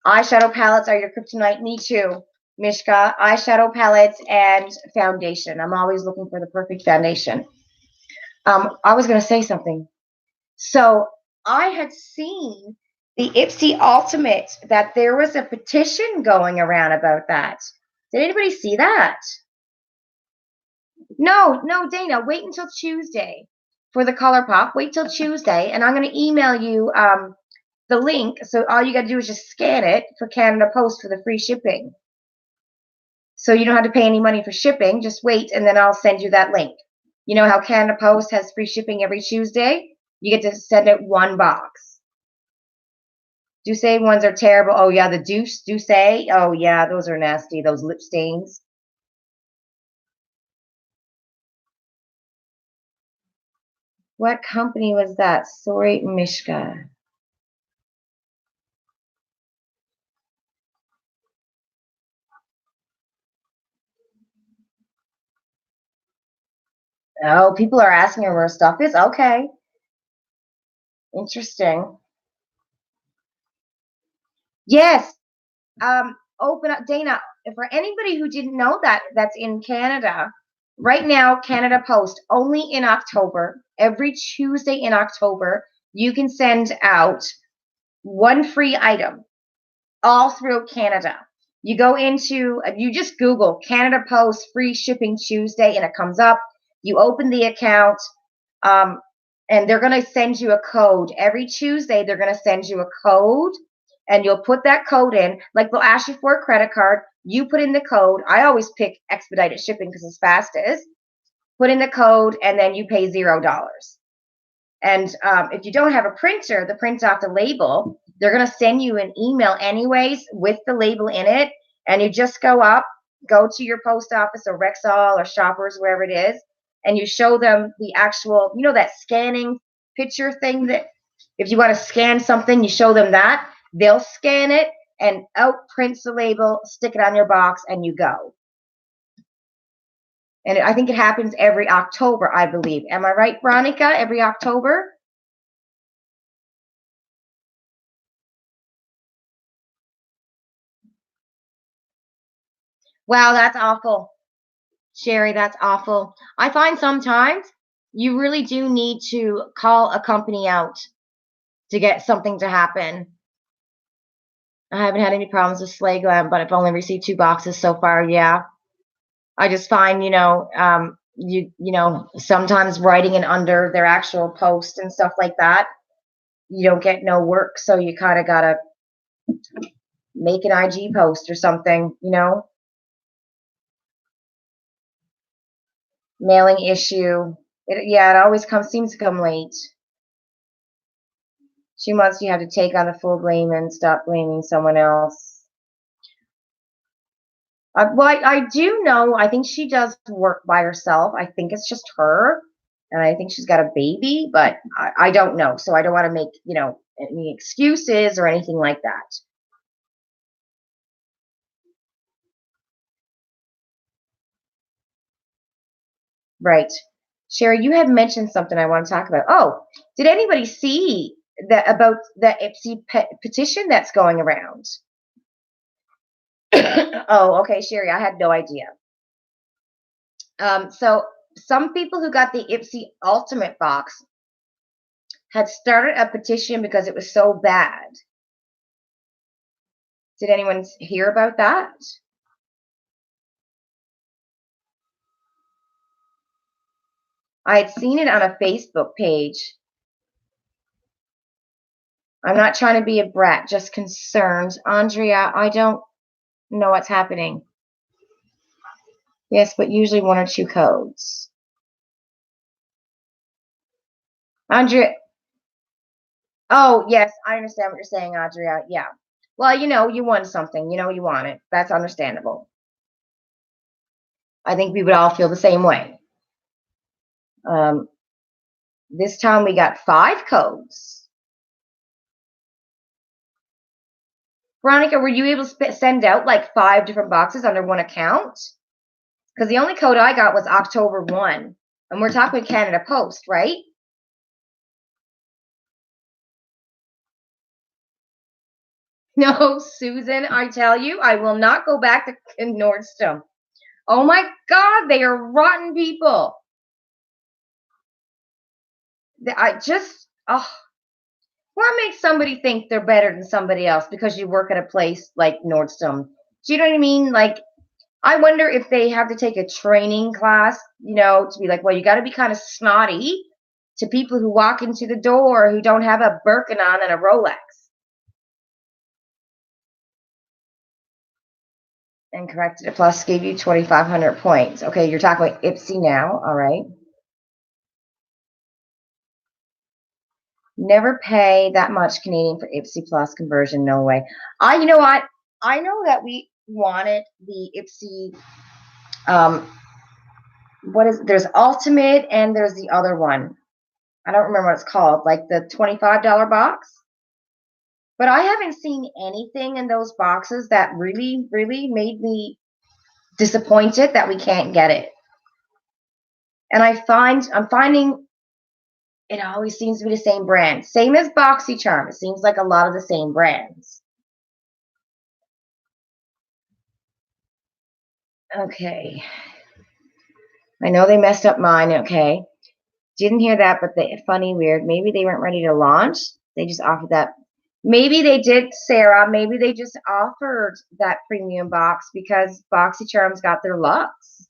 Eyeshadow palettes are your kryptonite. Me too, Mishka. Eyeshadow palettes and foundation. I'm always looking for the perfect foundation. I was going to say something. So I had seen the Ipsy Ultimate that there was a petition going around about that. Did anybody see that? No, no, Dana. Wait until Tuesday for the color pop. Wait till Tuesday, and I'm going to email you the link. So all you got to do is just scan it for Canada Post for the free shipping. So you don't have to pay any money for shipping. Just wait, and then I'll send you that link. You know how Canada Post has free shipping every Tuesday? You get to send it one box. Douce ones are terrible. Oh, yeah, the Douce. Oh, yeah, those are nasty, those lip stains. What company was that? Sorry, Mishka. Oh, people are asking her where stuff is? Okay. Interesting. Yes. Open up, Dana. For anybody who didn't know that, that's in Canada. Right now, Canada Post, only in October, every Tuesday in October, you can send out one free item all through Canada. You go into, you just Google Canada Post free shipping Tuesday and it comes up. You open the account, um, and they're going to send you a code. Every Tuesday, they're going to send you a code, and you'll put that code in. Like they'll ask you for a credit card. You put in the code. I always pick expedited shipping because it's fastest. Put in the code, and then you pay $0. And if you don't have a printer that prints off the label, they're going to send you an email anyways with the label in it. And you just go to your post office or Rexall or Shoppers, wherever it is, and you show them the actual, that scanning picture thing that if you want to scan something, you show them that. They'll scan it and out prints the label, stick it on your box, and you go. And I think it happens every October, I believe. Am I right, Veronica? Every October? Wow, that's awful. Sherry, that's awful. I find sometimes you really do need to call a company out to get something to happen. I haven't had any problems with Slay Glam, but I've only received 2 boxes so far, yeah. I just find, sometimes writing it under their actual post and stuff like that, you don't get no work, so you kinda gotta make an IG post or something. Mailing issue. It always seems to come late. 2 months you have to take on the full blame and stop blaming someone else. Well, I do know. I think she does work by herself. I think it's just her, and I think she's got a baby, but I don't know. So I don't want to make any excuses or anything like that. Right, Sherry, you had mentioned something I want to talk about. Oh, did anybody see that about the Ipsy petition that's going around? Oh, okay, Sherry, I had no idea. So some people who got the Ipsy Ultimate box had started a petition because it was so bad. Did anyone hear about that? I had seen it on a Facebook page. I'm not trying to be a brat, just concerned. Andrea, I don't know what's happening. Yes, but usually 1 or 2 codes. Andrea, oh, yes, I understand what you're saying, Andrea. Yeah. Well, you won something. You want it. That's understandable. I think we would all feel the same way. Um, this time we got 5 codes. Veronica, were you able to send out like 5 different boxes under one account? Because the only code I got was October 1. And we're talking Canada Post, right? No, Susan, I tell you, I will not go back to Nordstrom. Oh my God, they are rotten people. I just, oh, what makes somebody think they're better than somebody else because you work at a place like Nordstrom? Do you know what I mean? Like, I wonder if they have to take a training class, to be like, well, you got to be kind of snotty to people who walk into the door who don't have a Birkin on and a Rolex. And corrected it plus gave you 2,500 points. Okay, you're talking about Ipsy now. All right. Never pay that much Canadian for Ipsy Plus conversion. No way. You know what? I know that we wanted the Ipsy. There's Ultimate and there's the other one. I don't remember what it's called, like the $25 box. But I haven't seen anything in those boxes that really, really made me disappointed that we can't get it. And I'm finding it always seems to be the same brand. Same as BoxyCharm. It seems like a lot of the same brands. Okay. I know they messed up mine. Okay. Didn't hear that, but funny, weird. Maybe they weren't ready to launch. They just offered that. Maybe they did, Sarah. Maybe they just offered that premium box because BoxyCharm's got their Lux.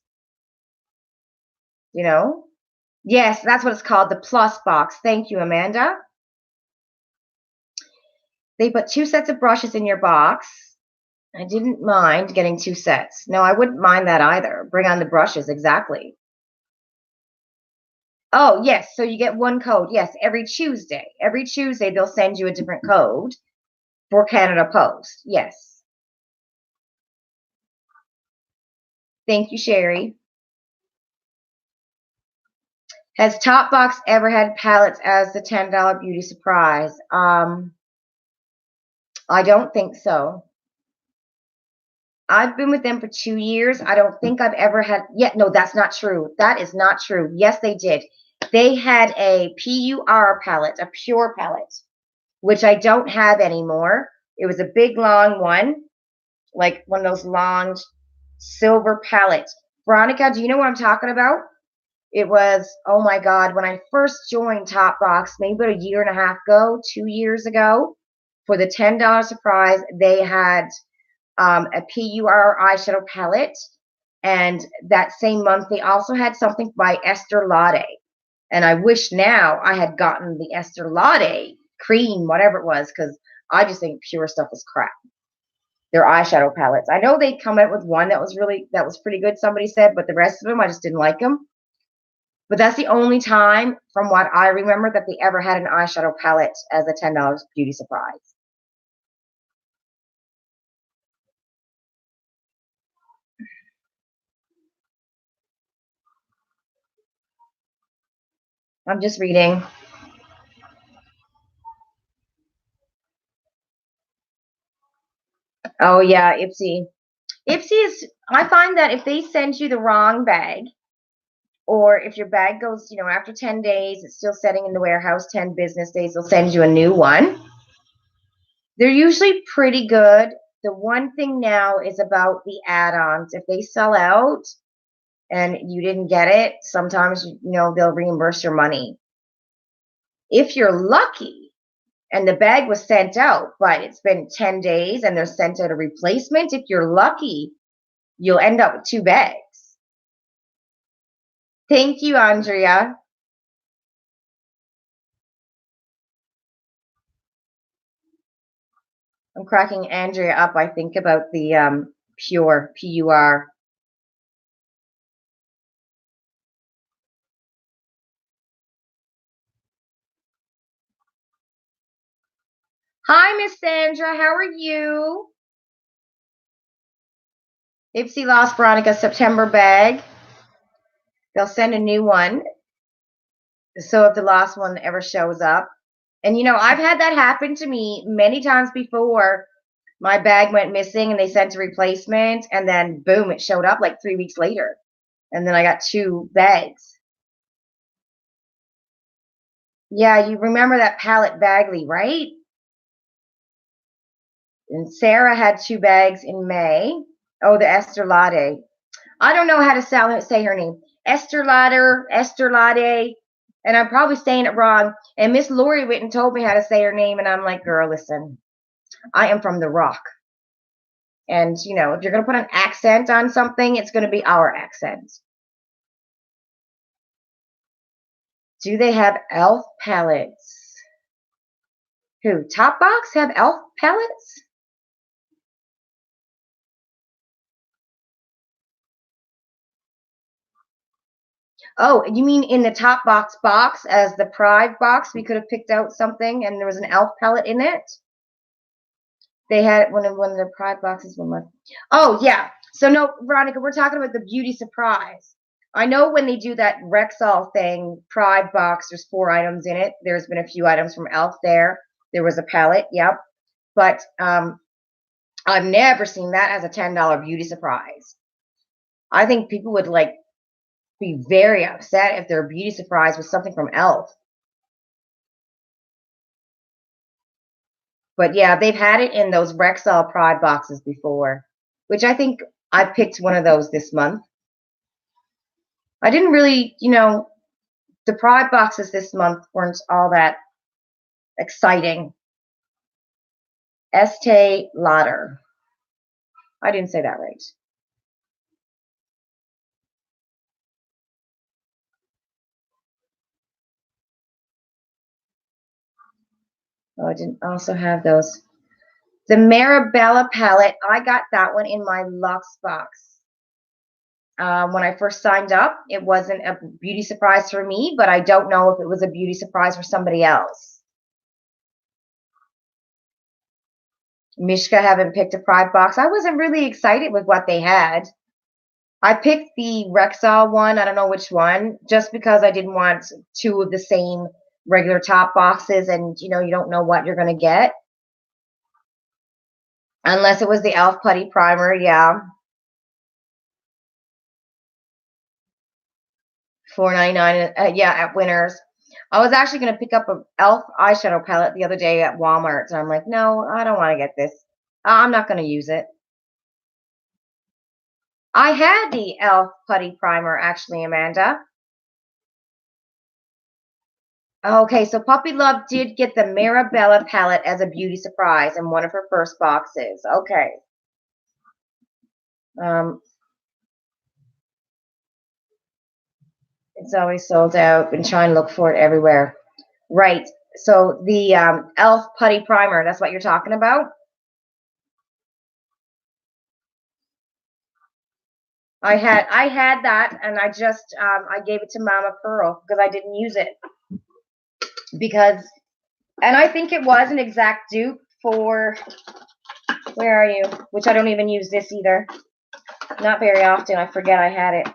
You know? Yes, that's what it's called, the Plus box. Thank you, Amanda. They put 2 sets of brushes in your box. I didn't mind getting 2 sets. No, I wouldn't mind that either. Bring on the brushes, exactly. Oh, yes. So you get 1 code. Yes, every Tuesday. Every Tuesday, they'll send you a different code for Canada Post. Yes. Thank you, Sherry. Has Topbox ever had palettes as the $10 beauty surprise? I don't think so. I've been with them for 2 years. I don't think I've ever had yet. No, that's not true. That is not true. Yes, they did. They had a PUR palette, a pure palette, which I don't have anymore. It was a big long one, like one of those long silver palette. Veronica, do you know what I'm talking about? It was, oh my God, when I first joined Topbox, maybe about a year and a half ago, 2 years ago, for the $10 surprise, they had a PUR eyeshadow palette. And that same month, they also had something by Esther Laude. And I wish now I had gotten the Esther Laude cream, whatever it was, because I just think Pure stuff is crap. Their eyeshadow palettes. I know they come out with one that was pretty good, somebody said, but the rest of them, I just didn't like them. But that's the only time, from what I remember, that they ever had an eyeshadow palette as a $10 beauty surprise. I'm just reading. Oh yeah, Ipsy. Ipsy is, I find that if they send you the wrong bag, or if your bag goes, after 10 days, it's still sitting in the warehouse, 10 business days, they'll send you a new one. They're usually pretty good. The one thing now is about the add-ons. If they sell out and you didn't get it, sometimes, they'll reimburse your money. If you're lucky and the bag was sent out, but it's been 10 days and they're sent out a replacement, if you're lucky, you'll end up with two bags. Thank you, Andrea. I'm cracking Andrea up, I think, about the Pure, P-U-R. Hi, Miss Sandra. How are you? Ipsy lost Veronica's September bag. They'll send a new one. So if the last one ever shows up. And, I've had that happen to me many times before. My bag went missing and they sent a replacement. And then, boom, it showed up like 3 weeks later. And then I got two bags. Yeah, you remember that palette Bagley, right? And Sarah had two bags in May. Oh, the Esther Laude. I don't know how to say her name. Esther Lauder, Esther Laude. And I'm probably saying it wrong. And Miss Lori went and told me how to say her name. And I'm like, girl, listen, I am from the Rock. And, if you're going to put an accent on something, it's going to be our accent. Do they have e.l.f. palettes? Who? Topbox have e.l.f. palettes? Oh, you mean in the Topbox box as the Pride box? We could have picked out something and there was an e.l.f. palette in it. They had one of the Pride boxes one month. Oh yeah. So no, Veronica, we're talking about the beauty surprise. I know when they do that Rexall thing, Pride box, there's 4 items in it. There's been a few items from e.l.f. there. There was a palette, yep. But I've never seen that as a $10 beauty surprise. I think people would be very upset if their beauty surprise was something from e.l.f. But yeah, they've had it in those Rexall Pride boxes before, which I think I picked one of those this month. I didn't really, the Pride boxes this month weren't all that exciting. Estee Lauder. I didn't say that right. Oh, I didn't also have those. The Marabella palette, I got that one in my Luxebox. When I first signed up, it wasn't a beauty surprise for me, but I don't know if it was a beauty surprise for somebody else. Mishka haven't picked a Pride box. I wasn't really excited with what they had. I picked the Rexall one, I don't know which one, just because I didn't want two of the same regular top boxes and, you don't know what you're going to get. Unless it was the e.l.f. Putty Primer, yeah. $4.99, yeah, at Winners. I was actually going to pick up a e.l.f. eyeshadow palette the other day at Walmart, and I'm like, no, I don't want to get this. I'm not going to use it. I had the e.l.f. putty primer, actually, Amanda. Okay, so Puppy Love did get the Mirabella palette as a beauty surprise in one of her first boxes. Okay. It's always sold out. Been trying to look for it everywhere. Right. So the e.l.f. putty primer, that's what you're talking about? I had that, and I just I gave it to Mama Pearl because I didn't use it. And I think it was an exact dupe for, where are you? Which I don't even use this either. Not very often. I forget I had it.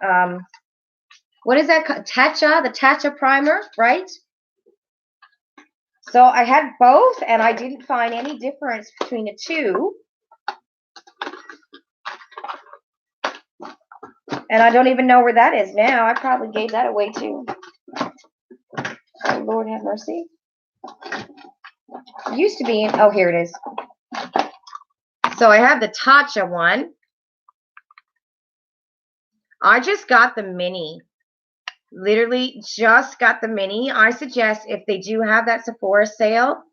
What is that? Tatcha, the Tatcha primer, right? So I had both, and I didn't find any difference between the two. And I don't even know where that is now. I probably gave that away too. Oh, Lord have mercy. It used to be in, oh, here it is. So I have the Tatcha one. I just got the mini. Literally just got the mini. I suggest if they do have that Sephora sale,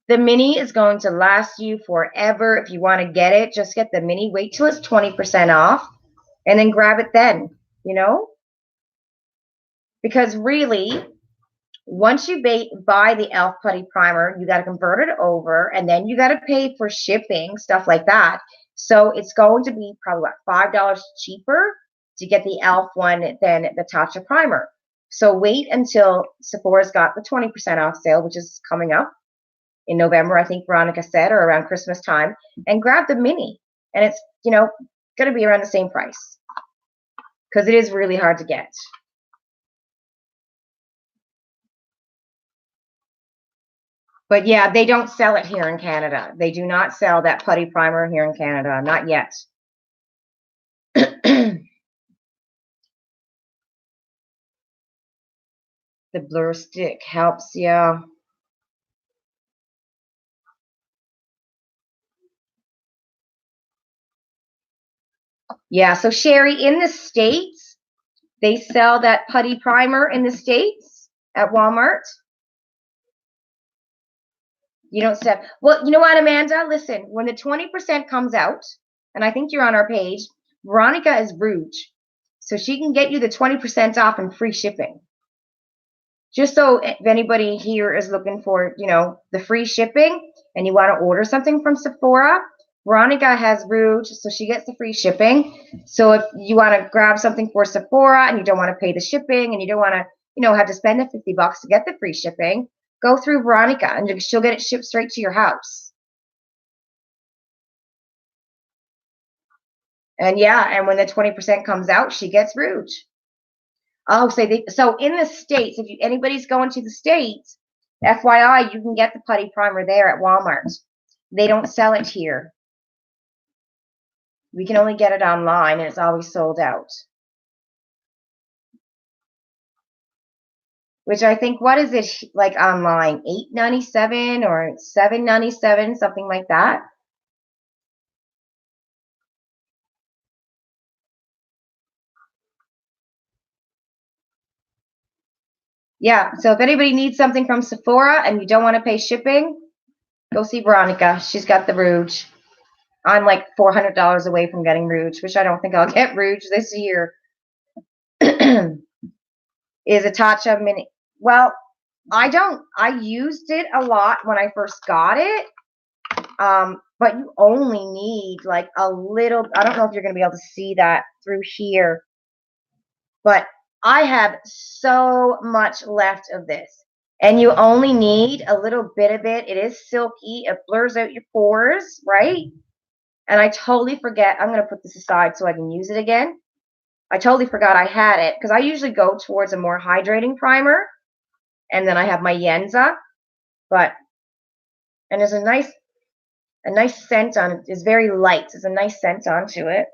the mini is going to last you forever. If you want to get it, just get the mini. Wait till it's 20% off and then grab it then, you know? Because really, once you buy the e.l.f. putty primer, you got to convert it over, and then you got to pay for shipping, stuff like that. So it's going to be probably what, $5 cheaper to get the e.l.f. one than the Tatcha primer. So wait until Sephora's got the 20% off sale, which is coming up in November, I think Veronica said, or around Christmas time, and grab the mini. And it's, you know, going to be around the same price because it is really hard to get. But yeah, they don't sell it here in Canada. They do not sell that putty primer here in Canada. Not yet. The blur stick helps, yeah. Yeah, so Sherry, in the States, they sell that putty primer in the States at Walmart. You don't sell. Well, you know what, Amanda? Listen, when the 20% comes out, and I think you're on our page, Veronica is Rouge. So she can get you the 20% off and free shipping. Just so if anybody here is looking for, you know, the free shipping and you want to order something from Sephora, Veronica has Rouge, so she gets the free shipping. So if you want to grab something for Sephora and you don't want to pay the shipping and you don't want to, you know, have to spend the $50 to get the free shipping, go through Veronica and she'll get it shipped straight to your house. And yeah, and when the 20% comes out, she gets Rouge. Oh, so in the States, if anybody's going to the States, FYI, you can get the putty primer there at Walmart. They don't sell it here. We can only get it online, and it's always sold out. Which I think, what is it like online? $8.97 or $7.97, something like that. Yeah, so if anybody needs something from Sephora and you don't want to pay shipping, go see Veronica. She's got the Rouge. I'm like $400 away from getting Rouge, which I don't think I'll get Rouge this year. Is a Tatcha mini. Well, I used it a lot when I first got it. But you only need like a little, I don't know if you're going to be able to see that through here, but I have so much left of this. And you only need a little bit of it. It is silky. It blurs out your pores, right? And I totally forget. I'm going to put this aside so I can use it again. I totally forgot I had it because I usually go towards a more hydrating primer. And then I have my Yenza. And there's a nice scent on it. It's very light. There's a nice scent onto it.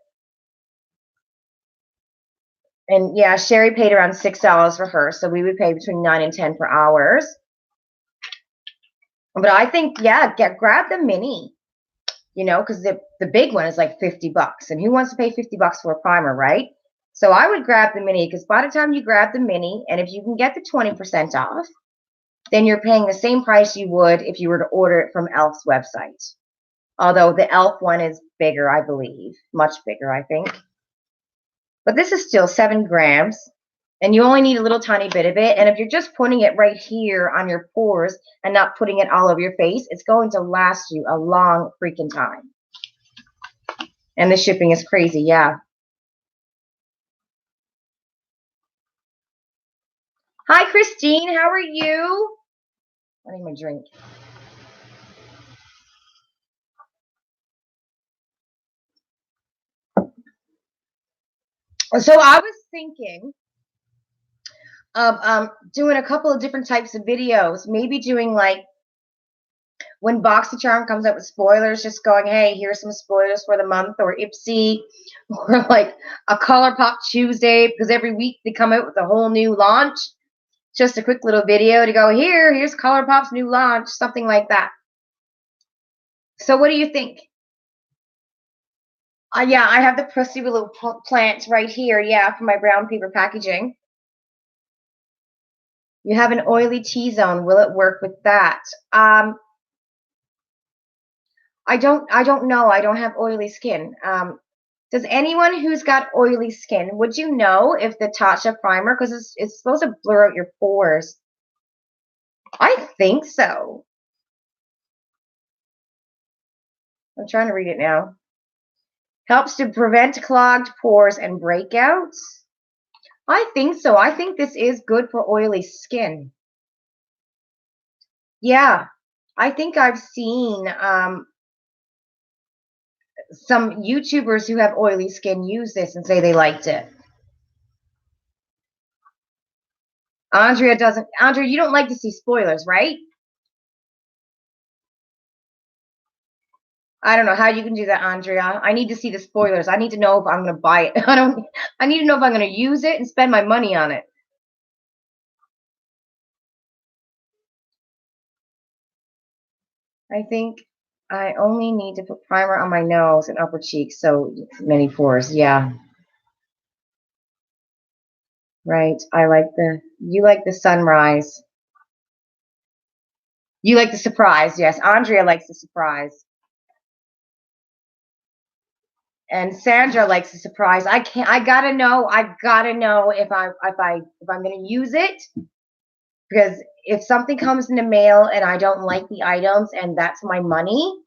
And yeah, Sherry paid around $6 for her, so we would pay between 9 and 10 for ours. But I think, yeah, grab the mini. you know, because the big one is like $50. And who wants to pay $50 for a primer, right? So I would grab the mini, because by the time you grab the mini, and if you can get the 20% off, then you're paying the same price you would if you were to order it from e.l.f.'s website. Although the e.l.f. one is bigger, I believe. Much bigger, I think. But this is still 7 grams. And you only need a little tiny bit of it. And if you're just putting it right here on your pores and not putting it all over your face, it's going to last you a long freaking time. And the shipping is crazy, yeah. Hi, Christine. How are you? I need my drink. So I was thinking of doing a couple of different types of videos. Maybe doing like when BoxyCharm comes out with spoilers, just going, hey, here's some spoilers for the month, or Ipsy, or like a ColourPop Tuesday, because every week they come out with a whole new launch. Just a quick little video to go, here's ColourPop's new launch, something like that. So what do you think? Yeah, I have the prissy little plants right here, yeah, for my brown paper packaging. You have an oily T-zone. Will it work with that? I don't know. I don't have oily skin. Does anyone who's got oily skin, would you know if the Tatcha primer, because it's supposed to blur out your pores? I think so. I'm trying to read it now. Helps to prevent clogged pores and breakouts. I think so. I think this is good for oily skin. Yeah, I think I've seen some YouTubers who have oily skin use this and say they liked it. Andrea doesn't. Andrea, you don't like to see spoilers, right? I don't know how you can do that, Andrea. I need to see the spoilers. I need to know if I'm going to buy it. I need to know if I'm going to use it and spend my money on it. I think I only need to put primer on my nose and upper cheeks, so many pores. Yeah. Right. You like the sunrise. You like the surprise. Yes. Andrea likes the surprise. And Sandra likes the surprise. I gotta know if I'm gonna use it, because if something comes in the mail and I don't like the items and that's my money,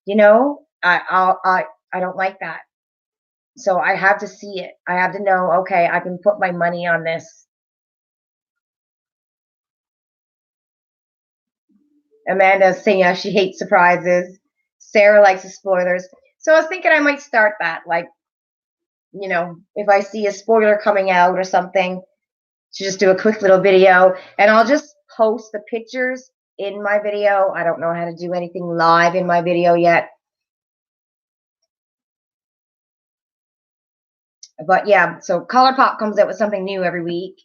you know, I don't like that. So I have to see it. I have to know, okay, I can put my money on this. Amanda's saying, yeah, she hates surprises. Sarah likes the spoilers. So I was thinking I might start that, like, you know, if I see a spoiler coming out or something, to just do a quick little video, and I'll just post the pictures in my video. I don't know how to do anything live in my video yet. But yeah, so ColourPop comes out with something new every week.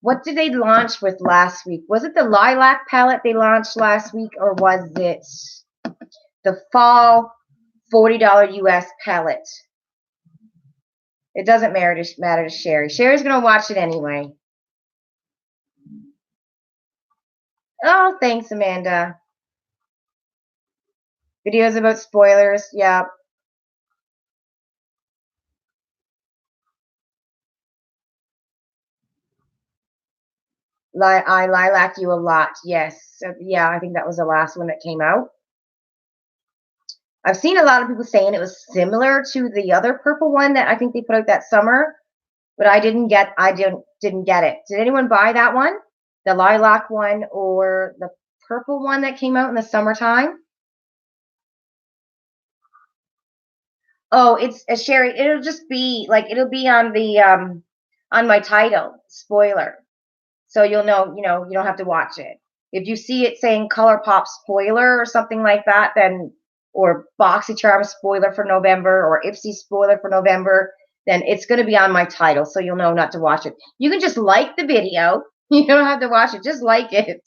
What did they launch with last week? Was it the lilac palette they launched last week, or was it the fall $40 US palette? It doesn't matter to Sherry. Sherry's going to watch it anyway. Oh, thanks, Amanda. Videos about spoilers. Yeah. I lilac you a lot. Yes. So, yeah, I think that was the last one that came out. I've seen a lot of people saying it was similar to the other purple one that I think they put out that summer, but I didn't get it. Did anyone buy that one? The lilac one or the purple one that came out in the summertime? Oh, it's a Sherry. It'll just be like it'll be on the on my title, spoiler. So you'll know, you don't have to watch it. If you see it saying ColourPop spoiler or something like that, then or BoxyCharm spoiler for November or Ipsy spoiler for November, then it's going to be on my title, so you'll know not to watch it. You can just like the video. You don't have to watch it. Just like it.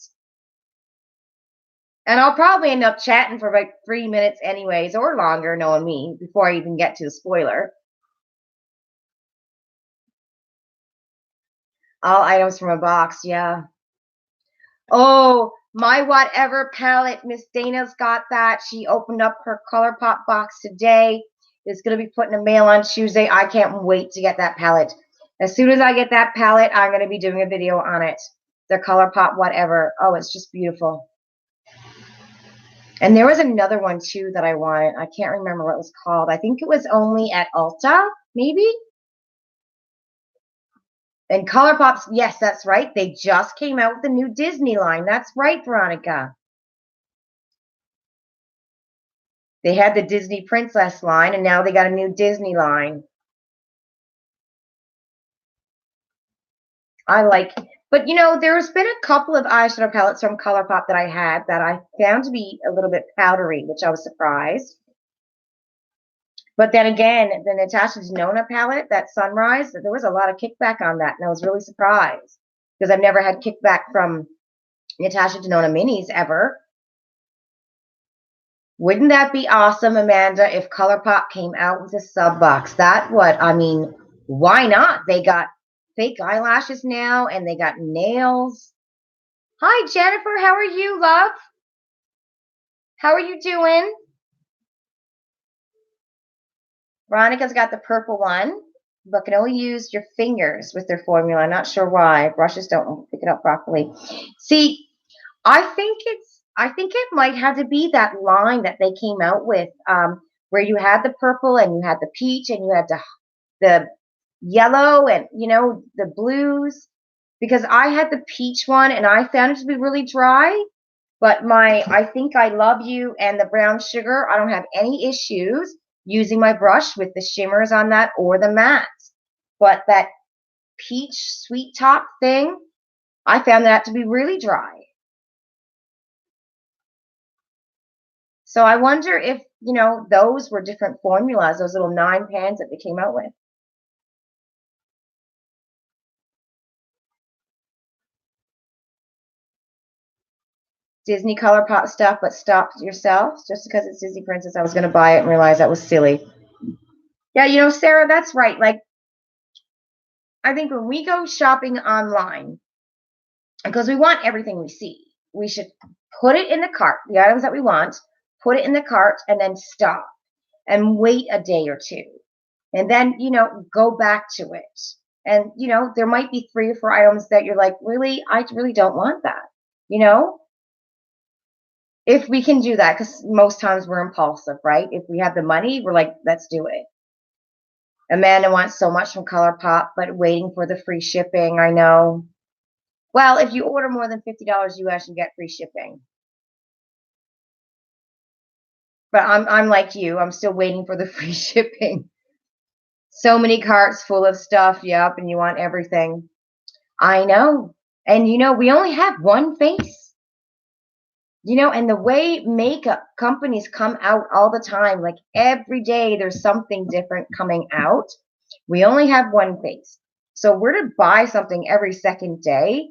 And I'll probably end up chatting for like 3 minutes anyways, or longer, knowing me, before I even get to the spoiler. All items from a box, yeah. Oh, my whatever palette. Miss Dana's got that. She opened up her ColourPop box today. It's going to be put in the mail on Tuesday. I can't wait to get that palette. As soon as I get that palette, I'm going to be doing a video on it. The ColourPop whatever. Oh, it's just beautiful. And there was another one too that I wanted. I can't remember what it was called. I think it was only at Ulta, maybe. And ColourPops, yes, that's right. They just came out with the new Disney line. That's right, Veronica. They had the Disney Princess line, and now they got a new Disney line. I like, but there's been a couple of eyeshadow palettes from ColourPop that I had that I found to be a little bit powdery, which I was surprised. But then again, the Natasha Denona palette, that Sunrise, there was a lot of kickback on that, and I was really surprised because I've never had kickback from Natasha Denona minis ever. Wouldn't that be awesome, Amanda, if ColourPop came out with a sub box? Why not? They got fake eyelashes now, and they got nails. Hi, Jennifer. How are you, love? How are you doing? Veronica's got the purple one, but can only use your fingers with their formula. I'm not sure why. Brushes don't pick it up properly. See, I think it might have to be that line that they came out with, where you had the purple and you had the peach and you had the yellow and the blues. Because I had the peach one and I found it to be really dry. But I think I Love You and the brown sugar, I don't have any issues using my brush with the shimmers on that or the mattes. But that peach sweet top thing, I found that to be really dry. So I wonder if, those were different formulas, those little 9 pans that they came out with. Disney ColourPop stuff, but stop yourself just because it's Disney Princess. I was going to buy it and realize that was silly. Yeah, Sarah, that's right. Like, I think when we go shopping online, because we want everything we see, we should put it in the cart, the items that we want, put it in the cart, and then stop and wait a day or two. And then, go back to it. And, there might be 3 or 4 items that you're like, really, I really don't want that, If we can do that, because most times we're impulsive, right? If we have the money, we're like, let's do it. Amanda wants so much from ColourPop, but waiting for the free shipping, I know. Well, if you order more than $50 US, you get free shipping. But I'm like you. I'm still waiting for the free shipping. So many carts full of stuff, yep, and you want everything. I know. And we only have one face. And the way makeup companies come out all the time, like every day there's something different coming out. We only have one face. So we're to buy something every second day.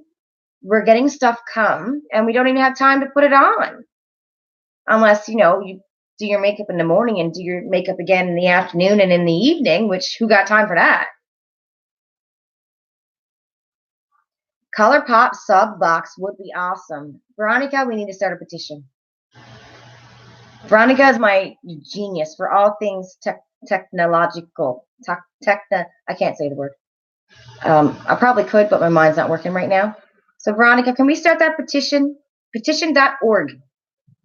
We're getting stuff come and we don't even have time to put it on. Unless, you do your makeup in the morning and do your makeup again in the afternoon and in the evening, which who got time for that? ColourPop sub box would be awesome. Veronica, we need to start a petition. Veronica is my genius for all things technological. I can't say the word. I probably could, but my mind's not working right now. So, Veronica, can we start that petition? Petition.org.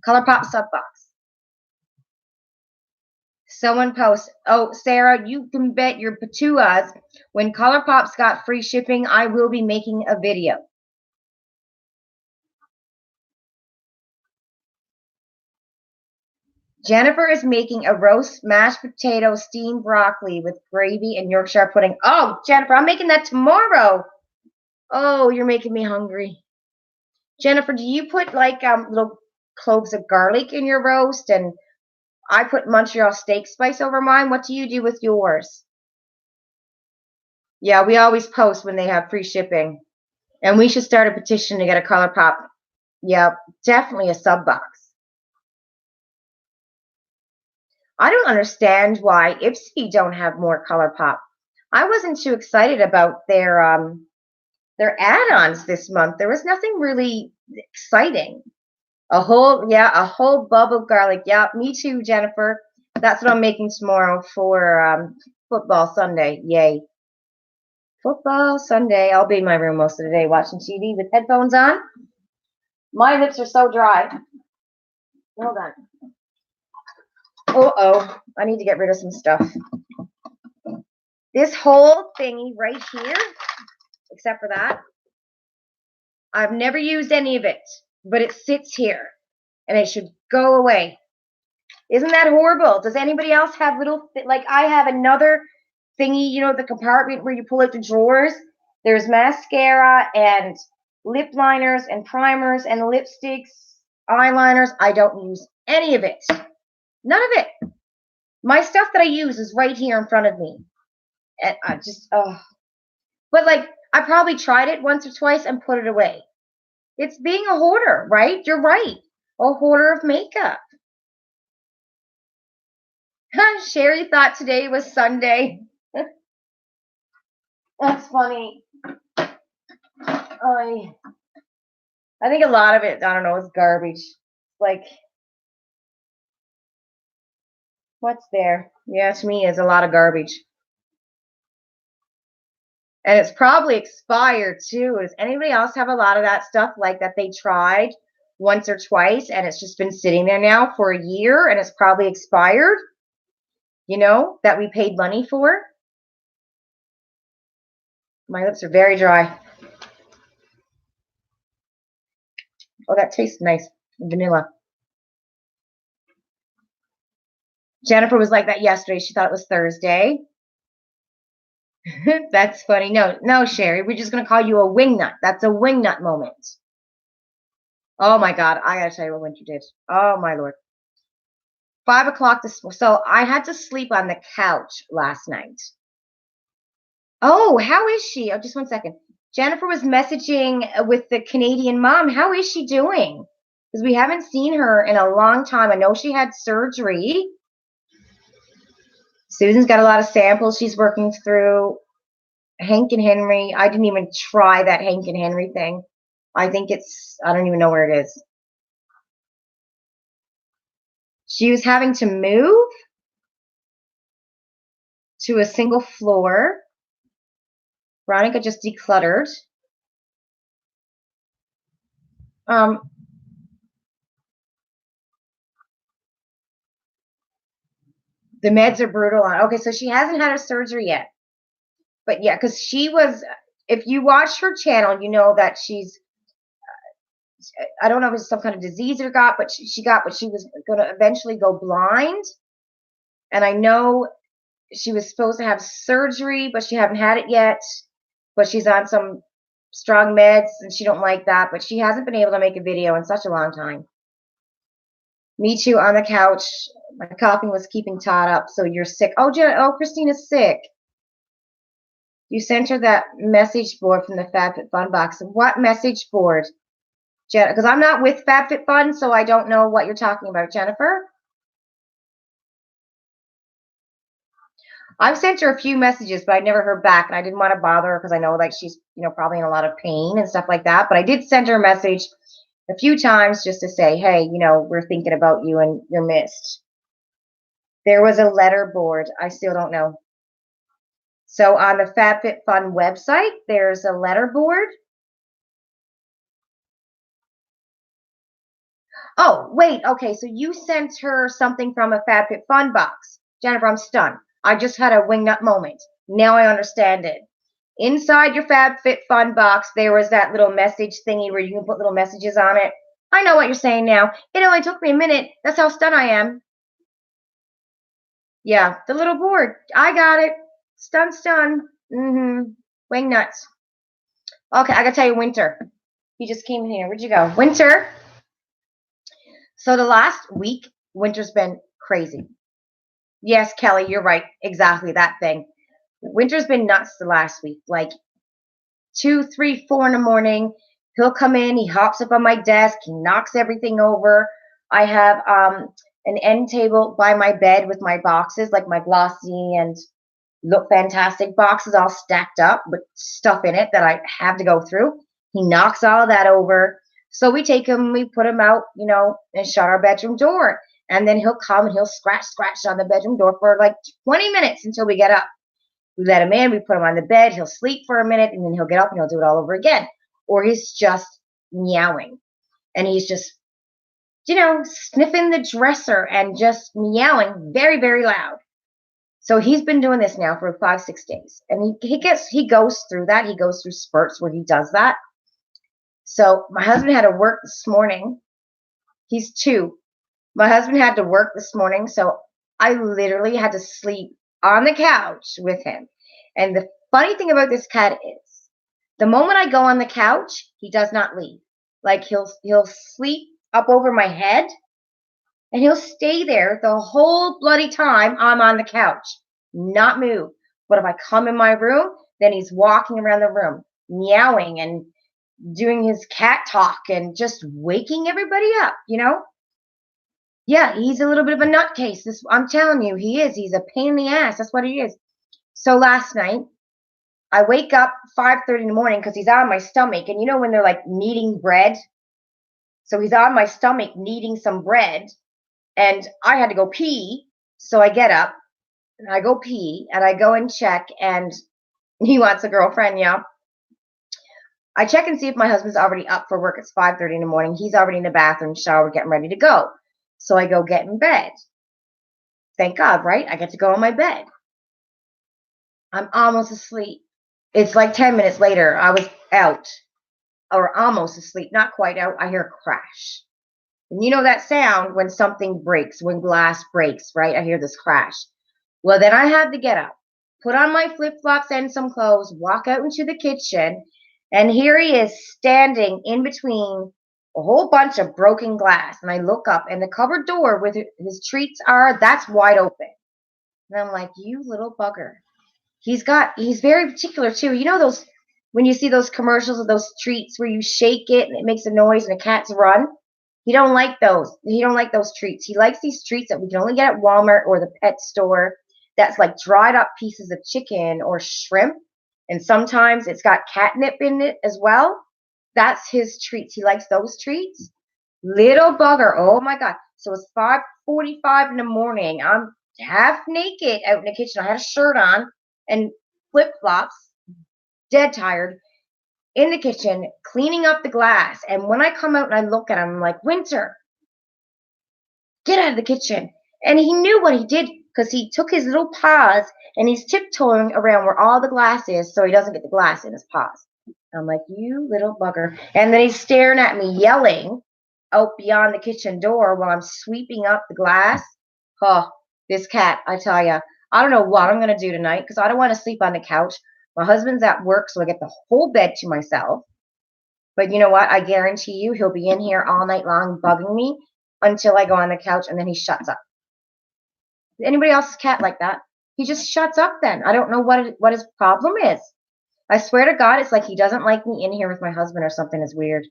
ColourPop subbox. Someone posts, oh, Sarah, you can bet your patuas when ColourPop's got free shipping, I will be making a video. Jennifer is making a roast mashed potato steamed broccoli with gravy and Yorkshire pudding. Oh, Jennifer, I'm making that tomorrow. Oh, you're making me hungry. Jennifer, do you put like little cloves of garlic in your roast? And I put Montreal steak spice over mine. What do you do with yours? Yeah, we always post when they have free shipping. And we should start a petition to get a ColourPop Yep, definitely a sub box. I don't understand why Ipsy don't have more color pop. I wasn't too excited about their add-ons this month. There was nothing really exciting. A whole bulb of garlic. Yeah, me too, Jennifer. That's what I'm making tomorrow for football Sunday. Yay. Football Sunday. I'll be in my room most of the day watching TV with headphones on. My lips are so dry. Hold on. Oh, I need to get rid of some stuff. This whole thingy right here, except for that, I've never used any of it, but it sits here and it should go away. Isn't that horrible? Does anybody else have little, like I have another thingy, you know, the compartment where you pull out the drawers? There's mascara and lip liners and primers and lipsticks, eyeliners. I don't use any of it. None of it. My stuff that I use is right here in front of me. And I just, oh. But like, I probably tried it once or twice and put it away. It's being a hoarder, right? You're right. A hoarder of makeup. Sherry thought today was Sunday. That's funny. I think a lot of it, I don't know, is garbage. Like, what's there? Yeah, to me, is a lot of garbage. And it's probably expired too. Does anybody else have a lot of that stuff like that they tried once or twice and it's just been sitting there now for a year and it's probably expired? You know, that we paid money for? My lips are very dry. Oh, that tastes nice. Vanilla. Jennifer was like that yesterday. She thought it was Thursday. That's funny. No, Sherry, we're just going to call you a wingnut. That's a wingnut moment. Oh my God. I got to tell you what Winter did. Oh my Lord. 5 o'clock this morning. So I had to sleep on the couch last night. Oh, how is she? Oh, just 1 second. Jennifer was messaging with the Canadian mom. How is she doing? Because we haven't seen her in a long time. I know she had surgery. Susan's got a lot of samples she's working through. Hank and Henry. I didn't even try that Hank and Henry thing. I don't even know where it is. She was having to move to a single floor. Veronica just decluttered. The meds are brutal on. Okay, so she hasn't had her surgery yet. But yeah, because she was, if you watch her channel, you know that she's, I don't know if it's some kind of disease or got, but but she was going to eventually go blind. And I know she was supposed to have surgery, but she haven't had it yet. But she's on some strong meds and she don't like that. But she hasn't been able to make a video in such a long time. Me too, on the couch. My coughing was keeping Todd up. So you're sick. Oh, Christina's sick. You sent her that message board from the FabFitFun box. What message board, Jen? Because I'm not with FabFitFun, so I don't know what you're talking about, Jennifer. I've sent her a few messages, but I never heard back, and I didn't want to bother her because I know like she's probably in a lot of pain and stuff like that. But I did send her a message a few times just to say, hey, we're thinking about you and you're missed. There was a letter board. I still don't know. So on the FabFitFun website, there's a letter board. Oh, wait. Okay, so you sent her something from a FabFitFun box. Jennifer, I'm stunned. I just had a wingnut moment. Now I understand it. Inside your FabFitFun box, there was that little message thingy where you can put little messages on it. I know what you're saying now. It only took me a minute. That's how stunned I am. Yeah, the little board. I got it. Stun. Wingnuts. Okay, I gotta tell you, Winter. He just came in here. Where'd you go? Winter. So the last week, Winter's been crazy. Yes, Kelly, you're right. Exactly that thing. Winter's been nuts the last week. Like 2, 3, 4 in the morning. He'll come in, he hops up on my desk, he knocks everything over. I have an end table by my bed with my boxes, like my Glossy and Look Fantastic boxes all stacked up with stuff in it that I have to go through. He knocks all that over. So we take him, we put him out, and shut our bedroom door. And then he'll come and he'll scratch on the bedroom door for like 20 minutes until we get up. We let him in, we put him on the bed, he'll sleep for a minute, and then he'll get up and he'll do it all over again. Or he's just meowing. And he's just, sniffing the dresser and just meowing very, very loud. So he's been doing this now for 5, 6 days. And he goes through that. He goes through spurts where he does that. So my husband had to work this morning. He's 2. My husband had to work this morning, so I literally had to sleep on the couch with him. And the funny thing about this cat is, the moment I go on the couch, he does not leave. Like he'll sleep up over my head, and he'll stay there the whole bloody time I'm on the couch, not move. But if I come in my room, then he's walking around the room, meowing and doing his cat talk and just waking everybody up, Yeah, he's a little bit of a nutcase. I'm telling you, he is. He's a pain in the ass. That's what he is. So last night, I wake up 5:30 in the morning because he's on my stomach. And when they're like kneading bread? So he's on my stomach kneading some bread. And I had to go pee. So I get up and I go pee and I go and check. And he wants a girlfriend, yeah. I check and see if my husband's already up for work. It's 5:30 in the morning. He's already in the bathroom, shower, getting ready to go. So I go get in bed. Thank God, right? I get to go in my bed. I'm almost asleep. It's like 10 minutes later. I was out or almost asleep. Not quite out. I hear a crash. And you know that sound when something breaks, when glass breaks, right? I hear this crash. Well, then I had to get up, put on my flip-flops and some clothes, walk out into the kitchen, and here he is standing in between a whole bunch of broken glass. And I look up, and the cupboard door where his treats are, that's wide open. And I'm like, you little bugger. He's very particular too. You know those, when you see those commercials of those treats where you shake it and it makes a noise and the cats run? He don't like those. He don't like those treats. He likes these treats that we can only get at Walmart or the pet store. That's like dried up pieces of chicken or shrimp. And sometimes it's got catnip in it as well. That's his treats. He likes those treats. Little bugger. Oh my God. So it's 5:45 in the morning. I'm half naked out in the kitchen. I had a shirt on and flip-flops, dead tired, in the kitchen, cleaning up the glass. And when I come out and I look at him, I'm like, Winter, get out of the kitchen. And he knew what he did because he took his little paws and he's tiptoeing around where all the glass is so he doesn't get the glass in his paws. I'm like, you little bugger. And then he's staring at me, yelling out beyond the kitchen door while I'm sweeping up the glass. Oh, this cat, I tell you, I don't know what I'm going to do tonight because I don't want to sleep on the couch. My husband's at work, so I get the whole bed to myself. But you know what? I guarantee you he'll be in here all night long bugging me until I go on the couch, and then he shuts up. Anybody else's cat like that? He just shuts up then. I don't know what his problem is. I swear to God, it's like he doesn't like me in here with my husband or something. Is weird.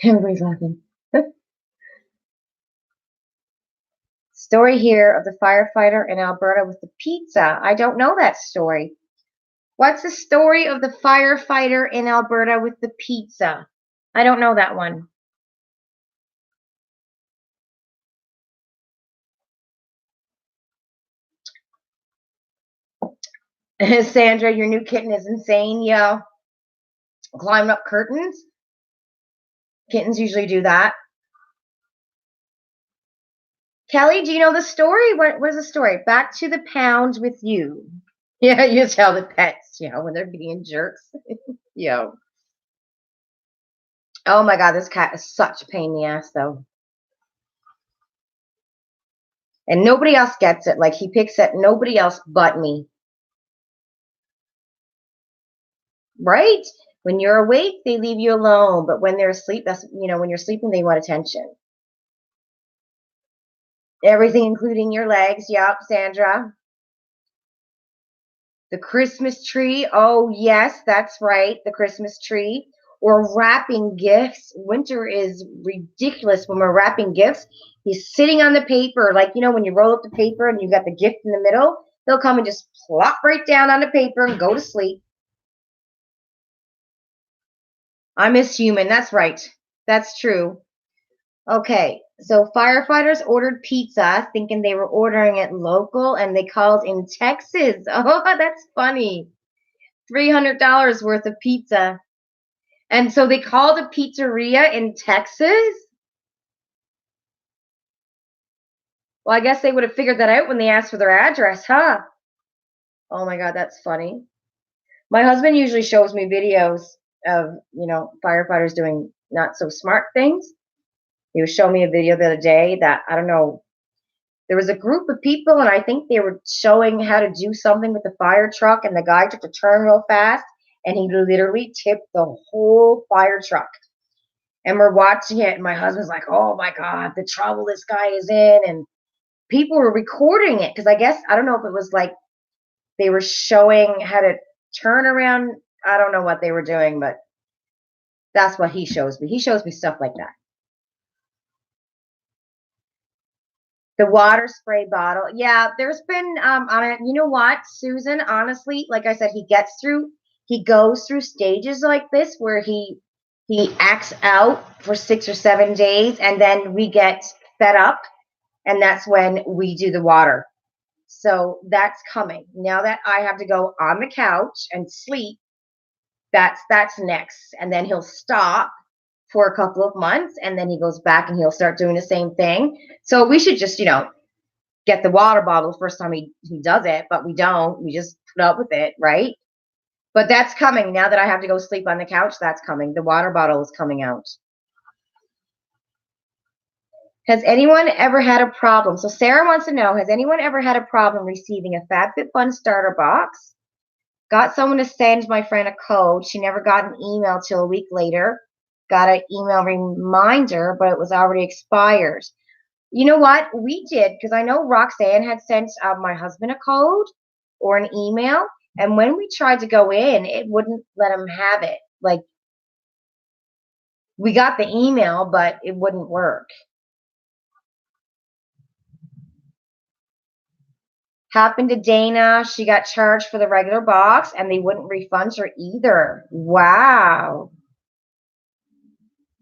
Everybody's laughing. Story here of the firefighter in Alberta with the pizza. I don't know that story. What's the story of the firefighter in Alberta with the pizza? I don't know that one. Sandra, your new kitten is insane. Yeah. Climbing up curtains. Kittens usually do that. Kelly, do you know the story? What is the story? Back to the pound with you. Yeah, you tell the pets, when they're being jerks. Yo. Oh my God, this cat is such a pain in the ass, though. And nobody else gets it. Like, he picks at nobody else but me. Right? When you're awake, they leave you alone. But when they're asleep, when you're sleeping, they want attention. Everything, including your legs. Yup, Sandra. The Christmas tree. Oh, yes, that's right. The Christmas tree. Or wrapping gifts. Winter is ridiculous when we're wrapping gifts. He's sitting on the paper. Like, when you roll up the paper and you got the gift in the middle, he'll come and just plop right down on the paper and go to sleep. I'm as human. That's right. That's true. Okay, so firefighters ordered pizza thinking they were ordering it local and they called in Texas. Oh, that's funny. $300 worth of pizza. And so they called a pizzeria in Texas? Well, I guess they would have figured that out when they asked for their address, huh? Oh my God, that's funny. My husband usually shows me videos of, firefighters doing not so smart things. He was showing me a video the other day that, I don't know, there was a group of people, and I think they were showing how to do something with the fire truck, and the guy took a turn real fast, and he literally tipped the whole fire truck. And we're watching it, and my husband's like, oh my God, the trouble this guy is in. And people were recording it because I guess, I don't know if it was like they were showing how to turn around. I don't know what they were doing, but that's what he shows me. He shows me stuff like that. The water spray bottle. Yeah, there's been on it. You know what, Susan? Honestly, like I said, he goes through stages like this where he acts out for 6 or 7 days, and then we get fed up, and that's when we do the water. So that's coming. Now that I have to go on the couch and sleep, that's next. And then he'll stop for a couple of months, and then he goes back and he'll start doing the same thing. So we should just, get the water bottle the first time he does it, but we don't. We just put up with it, right? But that's coming. Now that I have to go sleep on the couch, that's coming. The water bottle is coming out. Has anyone ever had a problem? So Sarah wants to know, has anyone ever had a problem receiving a FabFitFun starter box? Got someone to send my friend a code. She never got an email till a week later. Got an email reminder, but it was already expired. You know what? We did, because I know Roxanne had sent my husband a code or an email, and when we tried to go in, it wouldn't let him have it. Like, we got the email, but it wouldn't work. Happened to Dana. She got charged for the regular box, and they wouldn't refund her either. Wow.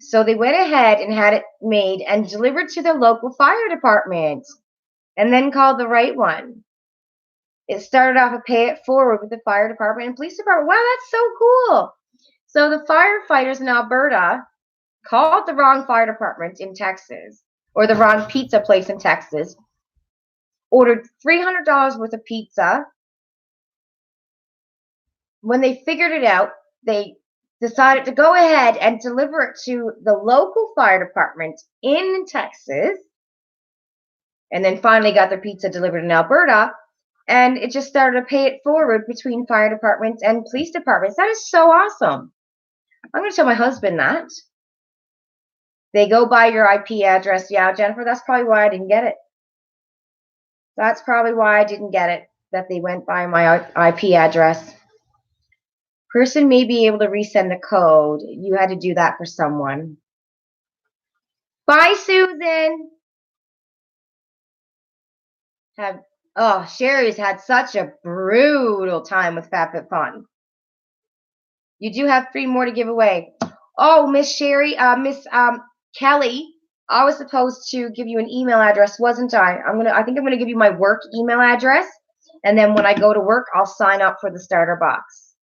So they went ahead and had it made and delivered to the local fire department, and then called the right one. It started off a pay it forward with the fire department and police department. Wow, that's so cool. So the firefighters in Alberta called the wrong fire department in Texas, or the wrong pizza place in Texas, ordered $300 worth of pizza. When they figured it out, they decided to go ahead and deliver it to the local fire department in Texas, and then finally got their pizza delivered in Alberta. And it just started to pay it forward between fire departments and police departments. That is so awesome. I'm going to tell my husband that. They go by your IP address. Yeah, Jennifer, that's probably why I didn't get it. That's probably why I didn't get it, that they went by my IP address. Person may be able to resend the code. You had to do that for someone. Bye, Susan. Sherry's had such a brutal time with FabFitFun. You do have 3 more to give away. Oh, Miss Sherry, Miss Kelly, I was supposed to give you an email address, wasn't I? I think I'm gonna give you my work email address, and then when I go to work, I'll sign up for the starter box.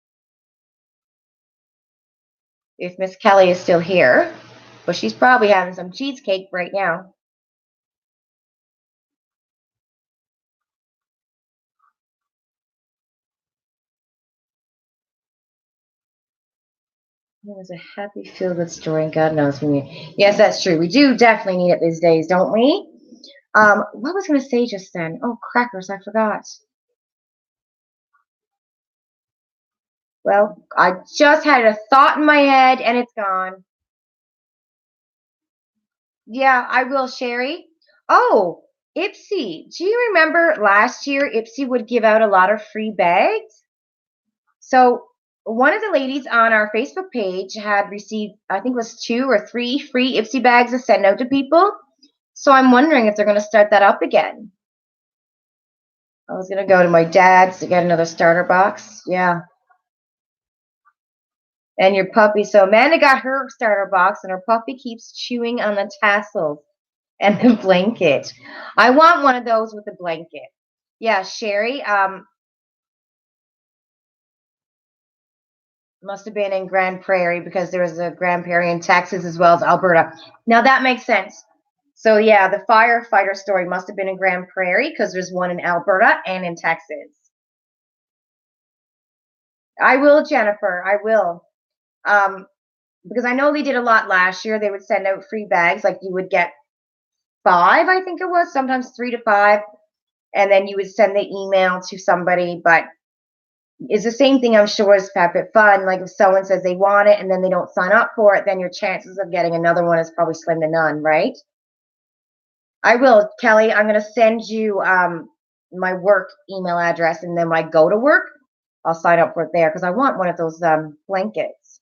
If Miss Kelly is still here, but she's probably having some cheesecake right now. It was a happy feel-good story. God knows we need. Yes, that's true. We do definitely need it these days, don't we? What was I going to say just then? Oh, crackers! I forgot. Well, I just had a thought in my head and it's gone. Yeah, I will, Sherry. Oh, Ipsy. Do you remember last year Ipsy would give out a lot of free bags? So one of the ladies on our Facebook page had received, I think it was 2 or 3 free Ipsy bags to send out to people. So I'm wondering if they're going to start that up again. I was going to go to my dad's to get another starter box. Yeah. And your puppy. So Amanda got her starter box, and her puppy keeps chewing on the tassels and the blanket. I want one of those with a blanket. Yeah, Sherry. Must have been in Grand Prairie because there was a Grand Prairie in Texas as well as Alberta. Now that makes sense. So yeah, the firefighter story must have been in Grand Prairie because there's one in Alberta and in Texas. I will, Jennifer. I will. Because I know they did a lot last year. They would send out free bags, like you would get 5, I think it was, sometimes 3 to 5, and then you would send the email to somebody. But it's the same thing, I'm sure, as FabFitFun. Like if someone says they want it and then they don't sign up for it, then your chances of getting another one is probably slim to none, right? I will, Kelly. I'm going to send you my work email address, and then when I go to work, I'll sign up for it there because I want one of those blankets.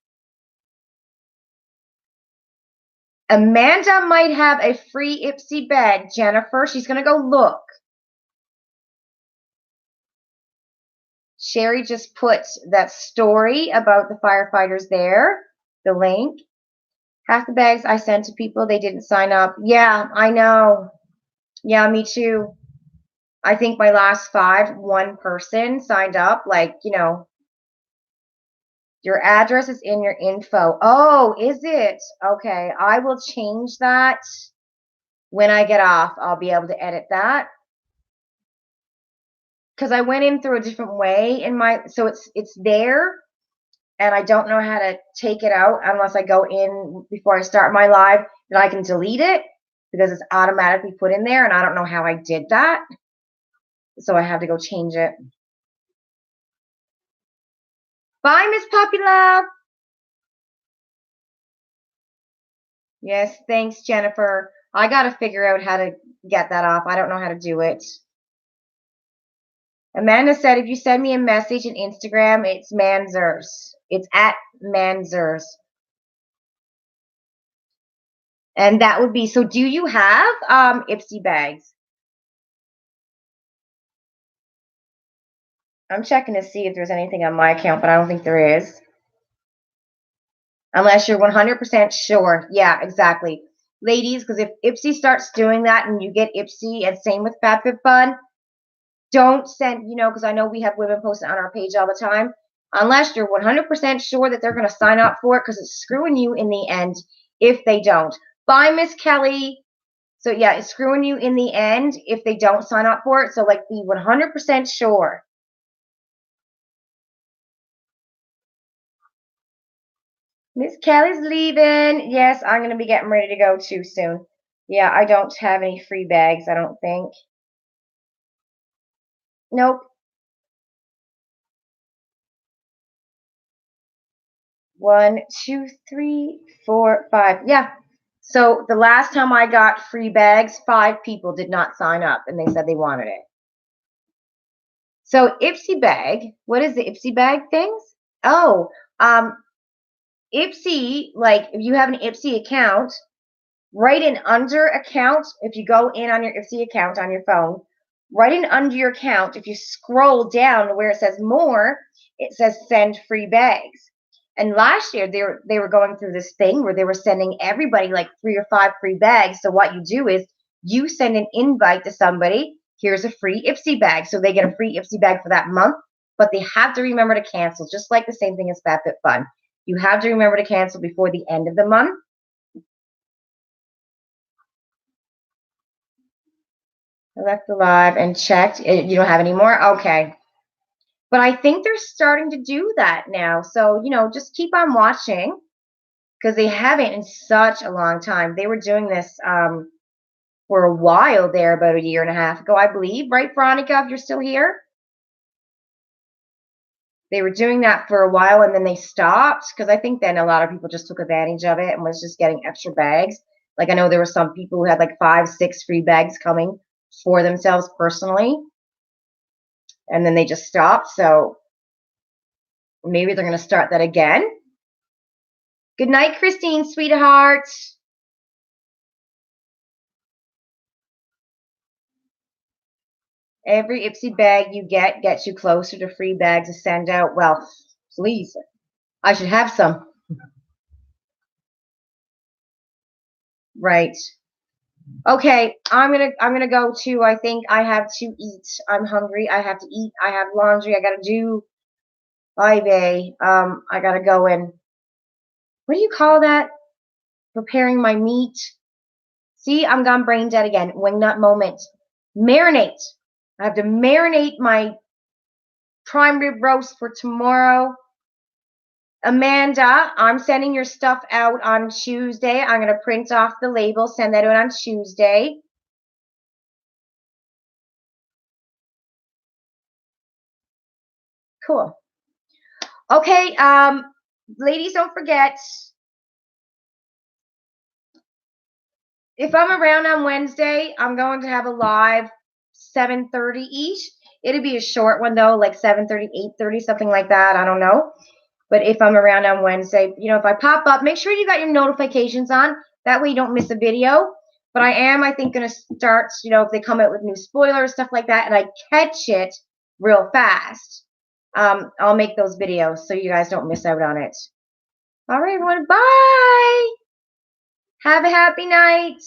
Amanda might have a free Ipsy bag, Jennifer. She's going to go look. Sherry just put that story about the firefighters there, the link. Half the bags I sent to people, they didn't sign up. Yeah, I know. Yeah, me too. I think my last 5, one person signed up. Like, your address is in your info. Oh, is it? Okay, I will change that when I get off. I'll be able to edit that. Because I went in through a different way in so it's there, and I don't know how to take it out unless I go in before I start my live, and I can delete it because it's automatically put in there, and I don't know how I did that. So I have to go change it. Bye, Miss Puppy Love. Yes, thanks, Jennifer. I got to figure out how to get that off. I don't know how to do it. Amanda said, if you send me a message in Instagram, it's Manzers. It's at Manzers. And that would be, so do you have Ipsy bags? I'm checking to see if there's anything on my account, but I don't think there is. Unless you're 100% sure. Yeah, exactly. Ladies, because if Ipsy starts doing that and you get Ipsy, and same with FabFitFun, don't send, because I know we have women posting on our page all the time, unless you're 100% sure that they're going to sign up for it, because it's screwing you in the end if they don't. Bye, Miss Kelly. So yeah, it's screwing you in the end if they don't sign up for it. So like, be 100% sure. Miss Kelly's leaving. Yes, I'm going to be getting ready to go too soon. Yeah, I don't have any free bags, I don't think. Nope. 1, 2, 3, 4, 5. Yeah. So the last time I got free bags, 5 people did not sign up, and they said they wanted it. So Ipsy bag, what is the Ipsy bag things? Oh, Ipsy, like if you have an Ipsy account, right in under account, if you go in on your Ipsy account on your phone, right in under your account, if you scroll down to where it says more, it says send free bags. And last year they were going through this thing where they were sending everybody like 3 or 5 free bags. So what you do is you send an invite to somebody, here's a free Ipsy bag. So they get a free Ipsy bag for that month, but they have to remember to cancel, just like the same thing as FabFitFun. You have to remember to cancel before the end of the month. I left the live and checked. You don't have any more? Okay. But I think they're starting to do that now. So, just keep on watching because they haven't in such a long time. They were doing this for a while there, about a year and a half ago, I believe. Right, Veronica, if you're still here? They were doing that for a while and then they stopped because I think then a lot of people just took advantage of it and was just getting extra bags. Like I know there were some people who had like 5, 6 free bags coming for themselves personally. And then they just stopped. So Maybe they're going to start that again. Good night, Christine, sweetheart. Every Ipsy bag you get gets you closer to free bags to send out. Well, please. I should have some. Right. Okay, I'm gonna go to. I think I have to eat. I'm hungry. I have to eat. I have laundry. I gotta do. Bye, bae. I gotta go and what do you call that? Preparing my meat. See, I'm gone brain dead again. Wingnut moment. Marinate. I have to marinate my prime rib roast for tomorrow. Amanda, I'm sending your stuff out on Tuesday. I'm going to print off the label, send that out on Tuesday. Cool. Okay, ladies, don't forget, if I'm around on Wednesday, I'm going to have a live 7:30 each. It'll be a short one though, like 7:30, 8:30, something like that. I don't know. But if I'm around on Wednesday, if I pop up, make sure you got your notifications on. That way you don't miss a video. But I am, I think, going to start, if they come out with new spoilers, stuff like that, and I catch it real fast, I'll make those videos so you guys don't miss out on it. All right, everyone. Bye. Have a happy night.